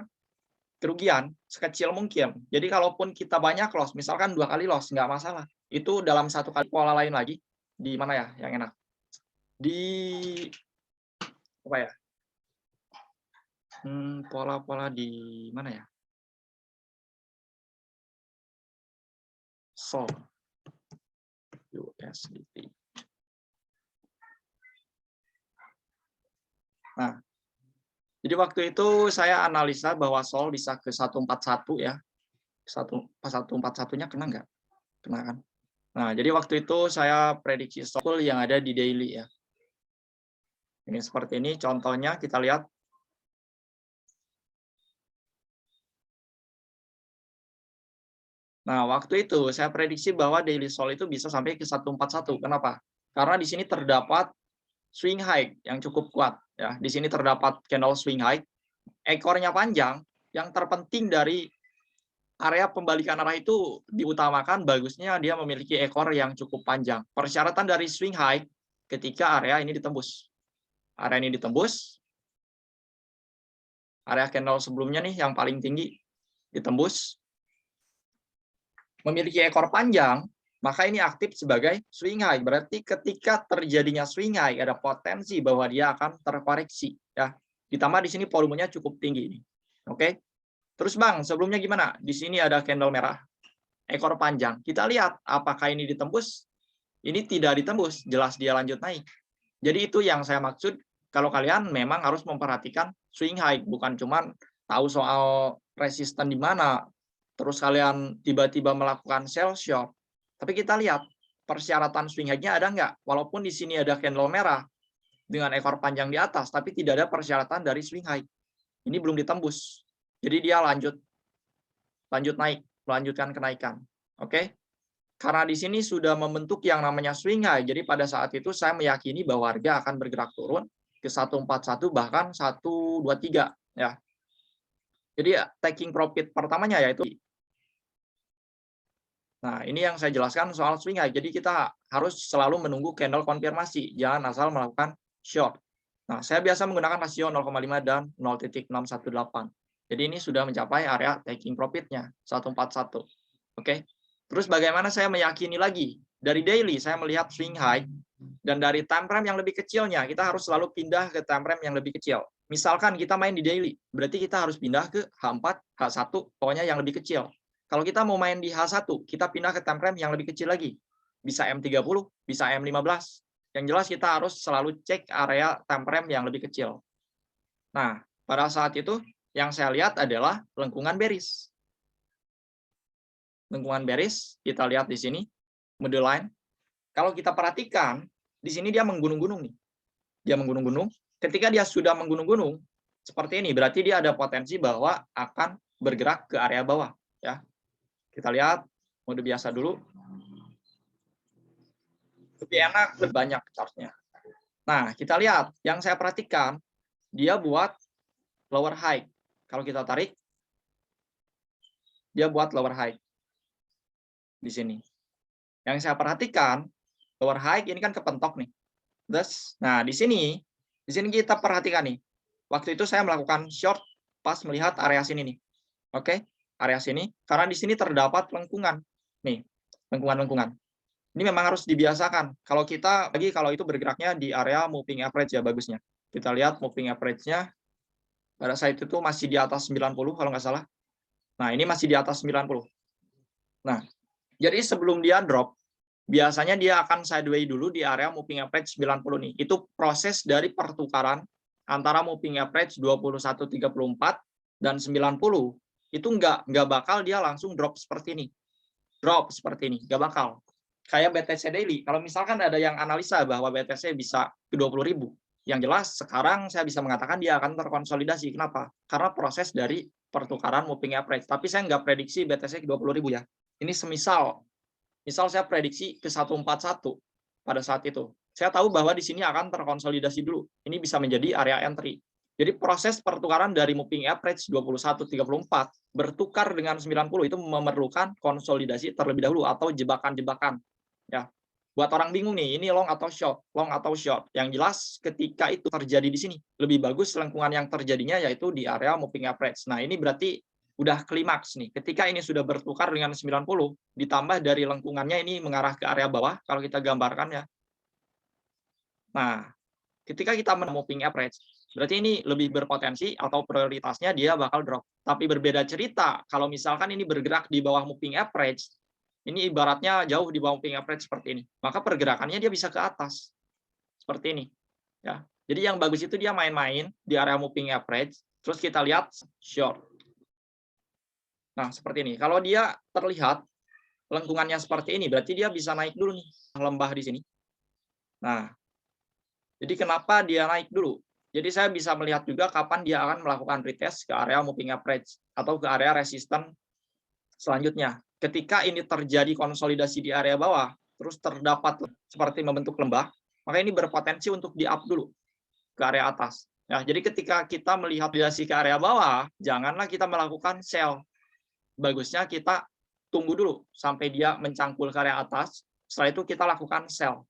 kerugian sekecil mungkin. Jadi kalaupun kita banyak loss, misalkan 2 kali loss, nggak masalah. Itu dalam 1 kali. Pola lain lagi. Di mana ya yang enak? Di apa ya? Pola-pola di mana ya? SOL USDT. Nah, jadi waktu itu saya analisa bahwa SOL bisa ke 141 ya. 141-nya kena nggak? Kena kan? Nah, jadi waktu itu saya prediksi SOL yang ada di daily ya. Ini seperti ini contohnya kita lihat. Nah, waktu itu saya prediksi bahwa daily SOL itu bisa sampai ke 141. Kenapa? Karena di sini terdapat swing high yang cukup kuat ya. Di sini terdapat candle swing high, ekornya panjang. Yang terpenting dari area pembalikan arah itu diutamakan bagusnya dia memiliki ekor yang cukup panjang. Persyaratan dari swing high ketika area ini ditembus. Area ini ditembus. Area candle sebelumnya nih yang paling tinggi ditembus. Memiliki ekor panjang. maka ini aktif sebagai swing high. Berarti ketika terjadinya swing high, ada potensi bahwa dia akan terkoreksi. Ya. Ditambah di sini volumenya cukup tinggi. Oke. Terus Bang, sebelumnya gimana? Di sini ada candle merah, ekor panjang. Kita lihat apakah ini ditembus. Ini tidak ditembus, jelas dia lanjut naik. Jadi itu yang saya maksud, kalau kalian memang harus memperhatikan swing high, bukan cuman tahu soal resisten di mana, terus kalian tiba-tiba melakukan sell short. Tapi kita lihat persyaratan swing high-nya ada nggak? Walaupun di sini ada candle merah dengan ekor panjang di atas, tapi tidak ada persyaratan dari swing high. Ini belum ditembus. Jadi dia lanjut naik, melanjutkan kenaikan. Oke? Karena di sini sudah membentuk yang namanya swing high, jadi pada saat itu saya meyakini bahwa harga akan bergerak turun ke 141 bahkan 123 ya. Jadi taking profit pertamanya yaitu, nah ini yang saya jelaskan soal swing high. Jadi kita harus selalu menunggu candle konfirmasi, jangan asal melakukan short. Nah, saya biasa menggunakan rasio 0,5 dan 0.618. Jadi ini sudah mencapai area taking profit-nya 141. Oke. Terus bagaimana saya meyakini lagi? Dari daily saya melihat swing high, dan dari time frame yang lebih kecilnya kita harus selalu pindah ke time frame yang lebih kecil. Misalkan kita main di daily, berarti kita harus pindah ke H4, H1, pokoknya yang lebih kecil. Kalau kita mau main di H1, kita pindah ke time frame yang lebih kecil lagi. Bisa M30, bisa M15. Yang jelas kita harus selalu cek area time frame yang lebih kecil. Nah, pada saat itu yang saya lihat adalah lengkungan bearish. Lengkungan bearish, kita lihat di sini, middle line. Kalau kita perhatikan, di sini dia menggunung-gunung nih. Dia menggunung-gunung. Ketika dia sudah menggunung-gunung, seperti ini, berarti dia ada potensi bahwa akan bergerak ke area bawah. Ya, kita lihat, mode biasa dulu. Lebih enak, lebih banyak chartnya. Nah, kita lihat, yang saya perhatikan, dia buat lower high. Kalau kita tarik, dia buat lower high. Di sini. Yang saya perhatikan, lower high ini kan kepentok nih. Terus, nah di sini kita perhatikan nih. Waktu itu saya melakukan short pas melihat area sini nih. Oke, area sini. Karena di sini terdapat lengkungan. Nih, lengkungan-lengkungan. Ini memang harus dibiasakan. Kalau kita, kalau itu bergeraknya di area moving average ya bagusnya. Kita lihat moving average-nya pada saat itu masih di atas 90 kalau nggak salah. Nah, ini masih di atas 90. Nah, jadi sebelum dia drop, biasanya dia akan sideways dulu di area moving average 90 nih. Itu proses dari pertukaran antara moving average 21.34 dan 90. Itu nggak bakal dia langsung drop seperti ini. Drop seperti ini, nggak bakal. Kayak BTC Daily, kalau misalkan ada yang analisa bahwa BTC bisa ke 20.000, yang jelas sekarang saya bisa mengatakan dia akan terkonsolidasi. Kenapa? Karena proses dari pertukaran moving average. Tapi saya nggak prediksi BTC ke 20.000 ya. Ini misal saya prediksi ke 141 pada saat itu. Saya tahu bahwa di sini akan terkonsolidasi dulu. Ini bisa menjadi area entry. Jadi proses pertukaran dari moving average 21.34 bertukar dengan 90 itu memerlukan konsolidasi terlebih dahulu atau jebakan-jebakan. Ya. Buat orang bingung nih, ini long atau short, long atau short. Yang jelas ketika itu terjadi di sini, lebih bagus lengkungan yang terjadinya yaitu di area moving average. Nah, ini berarti udah klimaks nih. Ketika ini sudah bertukar dengan 90, ditambah dari lengkungannya ini mengarah ke area bawah, kalau kita gambarkan ya. Nah, ketika kita moving average, berarti ini lebih berpotensi atau prioritasnya dia bakal drop. Tapi berbeda cerita, kalau misalkan ini bergerak di bawah moving average, ini ibaratnya jauh di bawah moving average seperti ini. Maka pergerakannya dia bisa ke atas. Seperti ini. Ya. Jadi yang bagus itu dia main-main di area moving average, terus kita lihat short. Nah, seperti ini. Kalau dia terlihat lengkungannya seperti ini, berarti dia bisa naik dulu nih, lembah di sini. Nah, jadi kenapa dia naik dulu? Jadi saya bisa melihat juga kapan dia akan melakukan retest ke area moving average atau ke area resisten selanjutnya. Ketika ini terjadi konsolidasi di area bawah, terus terdapat seperti membentuk lembah, maka ini berpotensi untuk di-up dulu ke area atas. Ya, jadi ketika kita melihat konsolidasi ke area bawah, janganlah kita melakukan sell. Bagusnya kita tunggu dulu sampai dia mencangkul ke area atas, setelah itu kita lakukan sell.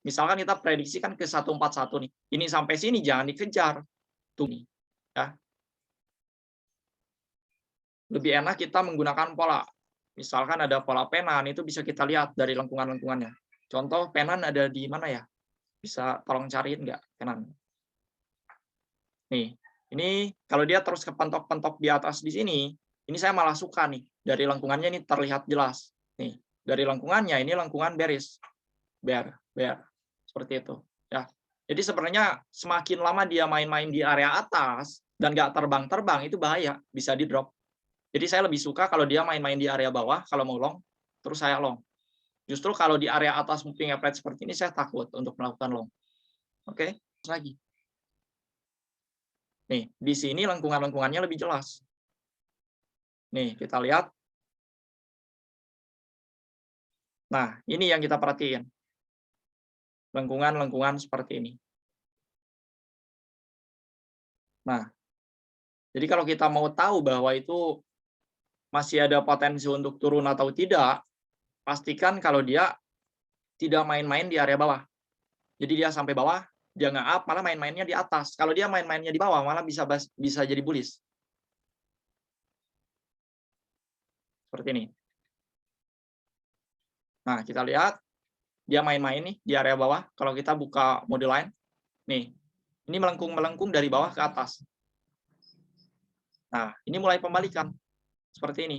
Misalkan kita prediksikan ke 141 nih. Ini sampai sini jangan dikejar. Tunggu. Ya. Lebih enak kita menggunakan pola Misalkan ada pola penan, itu bisa kita lihat dari lengkungan-lengkungannya. Contoh penan ada di mana ya? Bisa tolong cariin nggak penan? Nih, ini kalau dia terus kepentok-pentok di atas di sini, ini saya malah suka nih. Dari lengkungannya ini terlihat jelas. Nih, dari lengkungannya ini lengkungan bearish. Bear. Seperti itu. Ya. Jadi sebenarnya semakin lama dia main-main di area atas dan nggak terbang-terbang, itu bahaya, bisa di drop. Jadi saya lebih suka kalau dia main-main di area bawah, kalau mau long, terus saya long. Justru kalau di area atas moving average seperti ini, saya takut untuk melakukan long. Oke, lagi. Nih, di sini lengkungan-lengkungannya lebih jelas. Nih, kita lihat. Nah, ini yang kita perhatiin. Lengkungan-lengkungan seperti ini. Nah, jadi kalau kita mau tahu bahwa itu masih ada potensi untuk turun atau tidak, pastikan kalau dia tidak main-main di area bawah. Jadi dia sampai bawah, dia nggak up, malah main-mainnya di atas. Kalau dia main-mainnya di bawah, malah bisa jadi bullish. Seperti ini. Nah, kita lihat, dia main-main nih di area bawah. Kalau kita buka model lain, nih, ini melengkung-melengkung dari bawah ke atas. Nah, ini mulai pembalikan. Seperti ini.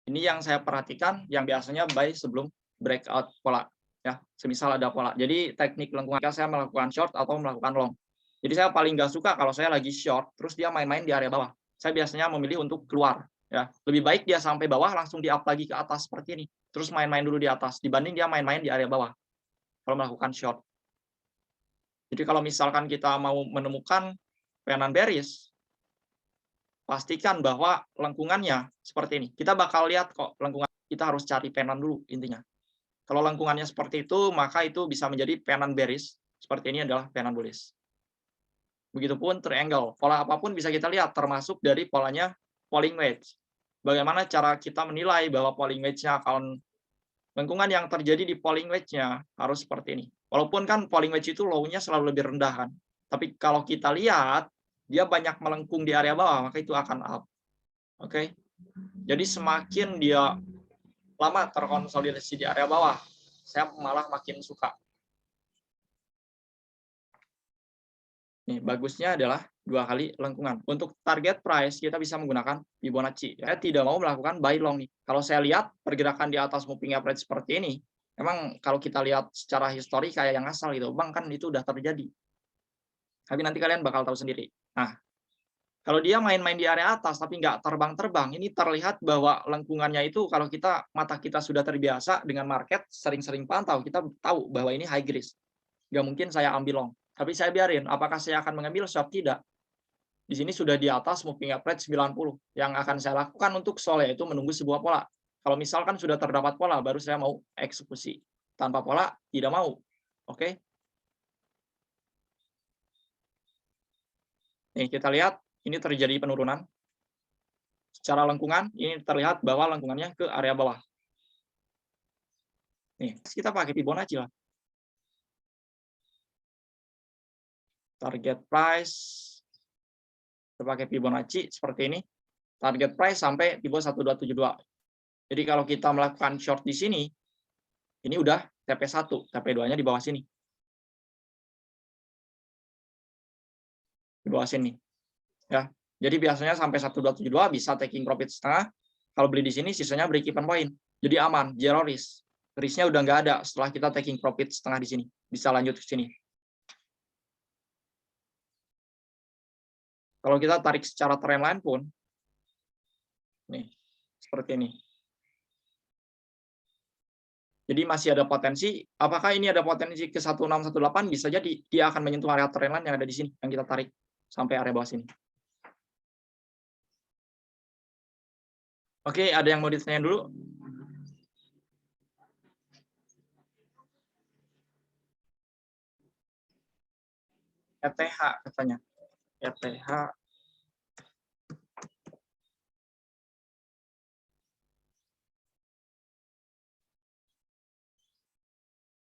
Ini yang saya perhatikan, yang biasanya buy sebelum breakout pola. Ya, semisal ada pola. Jadi teknik lengkungan saya melakukan short atau melakukan long. Jadi saya paling nggak suka kalau saya lagi short, terus dia main-main di area bawah. Saya biasanya memilih untuk keluar. Ya, lebih baik dia sampai bawah langsung di up lagi ke atas seperti ini. Terus main-main dulu di atas, dibanding dia main-main di area bawah. Kalau melakukan short. Jadi kalau misalkan kita mau menemukan penan bearish, pastikan bahwa lengkungannya seperti ini. Kita bakal lihat kok lengkungan, kita harus cari penan dulu intinya. Kalau lengkungannya seperti itu, maka itu bisa menjadi penan bearish. Seperti ini adalah penan bullish. Begitupun triangle. Pola apapun bisa kita lihat, termasuk dari polanya falling wedge. Bagaimana cara kita menilai bahwa falling wedge-nya akan lengkungan yang terjadi di falling wedge-nya harus seperti ini. Walaupun kan falling wedge itu low-nya selalu lebih rendah kan. Tapi kalau kita lihat, dia banyak melengkung di area bawah, maka itu akan up. Oke. Jadi semakin dia lama terkonsolidasi di area bawah, saya malah makin suka. Nih, bagusnya adalah 2 kali lengkungan. Untuk target price, kita bisa menggunakan Fibonacci. Saya tidak mau melakukan buy long nih. Kalau saya lihat pergerakan di atas moving average seperti ini, memang kalau kita lihat secara histori kayak yang asal gitu, Bang, kan itu udah terjadi. Tapi nanti kalian bakal tahu sendiri. Nah, kalau dia main-main di area atas tapi nggak terbang-terbang, ini terlihat bahwa lengkungannya itu kalau mata kita sudah terbiasa dengan market, sering-sering pantau, kita tahu bahwa ini high risk. Nggak mungkin saya ambil long. Tapi saya biarin, apakah saya akan mengambil short? Tidak. Di sini sudah di atas moving average 90. Yang akan saya lakukan untuk sol yaitu menunggu sebuah pola. Kalau misalkan sudah terdapat pola, baru saya mau eksekusi. Tanpa pola, tidak mau. Oke? Nih, kita lihat, ini terjadi penurunan. Secara lengkungan, ini terlihat bahwa lengkungannya ke area bawah. Nih, kita pakai Fibonacci lah. Target price, kita pakai Fibonacci seperti ini. Target price sampai tipe 1272. Jadi kalau kita melakukan short di sini, ini udah TP1, TP2-nya di bawah sini. Di bawah sini. Ya. Jadi biasanya sampai 1272 bisa taking profit setengah. Kalau beli di sini sisanya break even point. Jadi aman, zero risk. Risk-nya udah nggak ada setelah kita taking profit setengah di sini. Bisa lanjut ke sini. Kalau kita tarik secara trendline pun, nih, seperti ini. Jadi masih ada potensi, apakah ini ada potensi ke 1618? Bisa jadi dia akan menyentuh area trendline yang ada di sini, yang kita tarik sampai area bawah sini. Oke, ada yang mau ditanyain dulu? ETH katanya. ETH.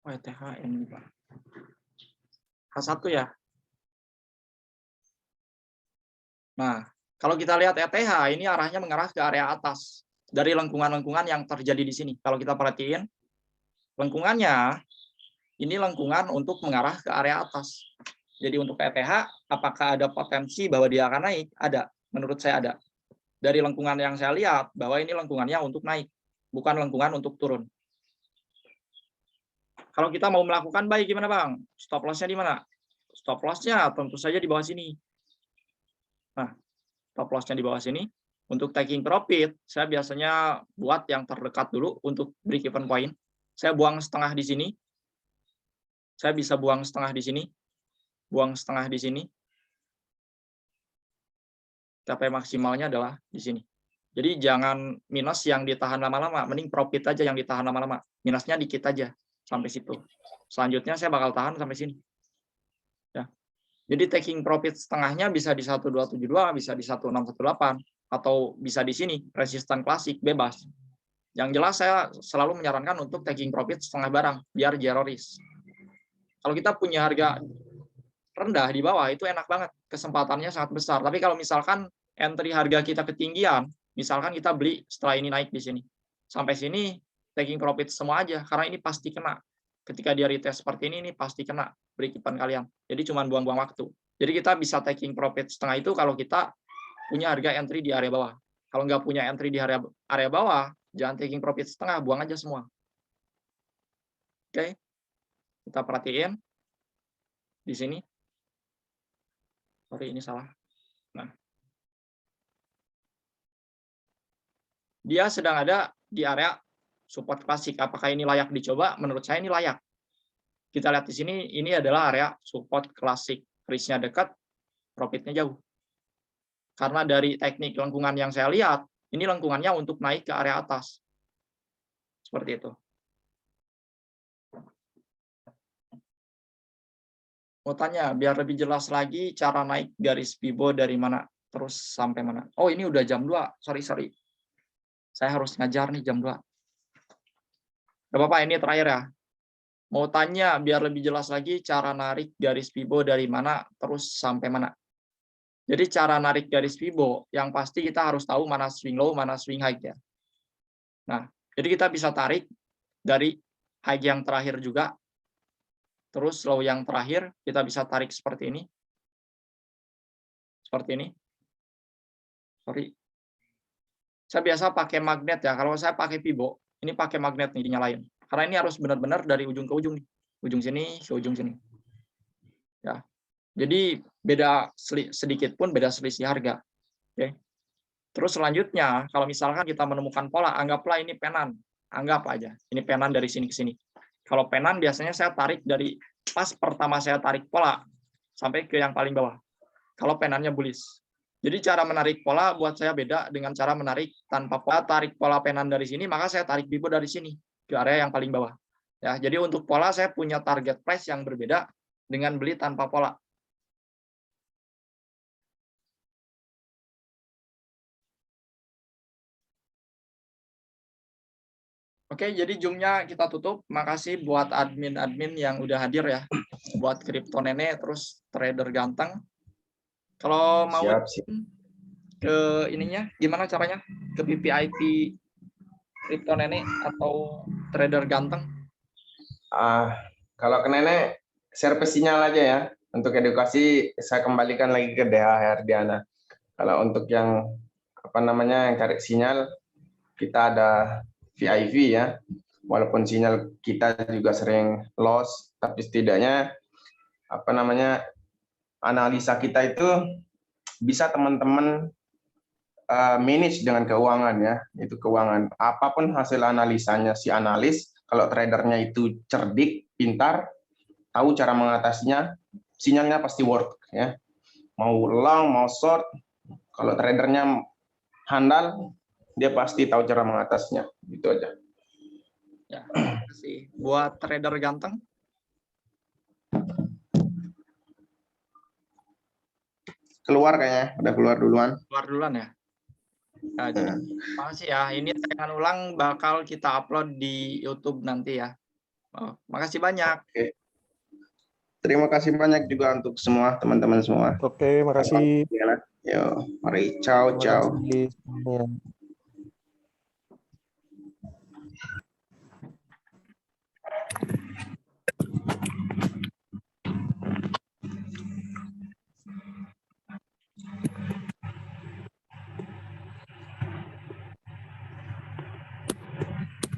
Oh, ETH ini Pak. H1 ya. Nah, kalau kita lihat ETH ini arahnya mengarah ke area atas. dari lengkungan-lengkungan yang terjadi di sini. Kalau kita perhatiin, lengkungannya ini lengkungan untuk mengarah ke area atas. Jadi untuk ETH, apakah ada potensi bahwa dia akan naik? Ada, menurut saya ada. Dari lengkungan yang saya lihat, bahwa ini lengkungannya untuk naik, bukan lengkungan untuk turun. Kalau kita mau melakukan buy, gimana Bang? Stop loss-nya di mana? Stop loss-nya tentu saja di bawah sini. Nah, stop loss-nya di bawah sini. Untuk taking profit, saya biasanya buat yang terdekat dulu untuk break even point. Saya buang setengah di sini. Saya bisa buang setengah di sini. Buang setengah di sini. Tapi maksimalnya adalah di sini. Jadi jangan minus yang ditahan lama-lama, mending profit aja yang ditahan lama-lama. Minusnya dikit aja sampai situ. Selanjutnya saya bakal tahan sampai sini. Ya. Jadi taking profit setengahnya bisa di 1272, bisa di 1618, atau bisa di sini resisten klasik bebas. Yang jelas saya selalu menyarankan untuk taking profit setengah barang biar zero risk. Kalau kita punya harga rendah di bawah itu enak banget, kesempatannya sangat besar. Tapi kalau misalkan entry harga kita ketinggian, misalkan kita beli setelah ini naik di sini, sampai sini taking profit semua aja, karena ini pasti kena. Ketika dia retest seperti ini pasti kena break even kalian. Jadi cuma buang-buang waktu. Jadi kita bisa taking profit setengah itu kalau kita punya harga entry di area bawah. Kalau nggak punya entry di area bawah, jangan taking profit setengah, buang aja semua. Oke, kita perhatiin di sini. Sorry, ini salah. Nah, dia sedang ada di area support klasik. Apakah ini layak dicoba? Menurut saya ini layak. Kita lihat di sini, ini adalah area support klasik. Risk-nya dekat, profitnya jauh. Karena dari teknik lengkungan yang saya lihat, ini lengkungannya untuk naik ke area atas. Seperti itu. Mau tanya, biar lebih jelas lagi cara naik garis Fibo dari mana terus sampai mana. Oh, ini udah jam 2. Sorry. Saya harus ngajar nih jam 2. Gak apa-apa, ini terakhir ya. Mau tanya, biar lebih jelas lagi cara narik garis Fibo dari mana terus sampai mana. Jadi cara narik garis Fibo, yang pasti kita harus tahu mana swing low, mana swing high ya. Nah, jadi kita bisa tarik dari high yang terakhir juga. Terus low yang terakhir, kita bisa tarik seperti ini. Seperti ini. Sorry. Saya biasa pakai magnet ya. Kalau saya pakai Fibo, ini pakai magnet nih dinyalain. Karena ini harus benar-benar dari ujung ke ujung nih. Ujung sini ke ujung sini. Ya. Jadi beda sedikit pun beda selisih harga. Oke. Terus selanjutnya, kalau misalkan kita menemukan pola, anggaplah ini penan. Anggap aja, ini penan dari sini ke sini. Kalau penan biasanya saya tarik dari pas pertama saya tarik pola sampai ke yang paling bawah. Kalau penannya bullish. Jadi cara menarik pola buat saya beda dengan cara menarik tanpa pola. Tarik pola penan dari sini, maka saya tarik Fibo dari sini ke area yang paling bawah. Ya, jadi untuk pola saya punya target price yang berbeda dengan beli tanpa pola. Oke, jadi Zoom-nya kita tutup. Makasih buat admin-admin yang udah hadir ya. Buat Kripto Nenek, terus Trader Ganteng. Kalau mau Siap. ke ininya, gimana caranya? Ke VVIP Kripto Nenek atau Trader Ganteng? Kalau ke Nenek, share sinyal aja ya. Untuk edukasi, saya kembalikan lagi ke DH Herdiana. Kalau untuk yang yang cari sinyal, kita ada VIP ya. Walaupun sinyal kita juga sering loss, tapi setidaknya analisa kita itu bisa teman-teman manage dengan keuangan ya. Itu keuangan. Apapun hasil analisanya si analis, kalau tradernya itu cerdik, pintar, tahu cara mengatasinya, sinyalnya pasti work ya. Mau long, mau short, kalau tradernya handal, dia pasti tahu cara mengatasinya. Gitu aja. Ya, terima kasih. Buat Trader Ganteng. Keluar kayaknya, udah keluar duluan. Keluar duluan ya. Nah, jadi terima kasih ya. Ini tayangan ulang bakal kita upload di YouTube nanti ya. Oh, makasih banyak. Oke. Terima kasih banyak juga untuk semua teman-teman semua. Oke, makasih. Yo, mari ciao. Terima kasih semuanya.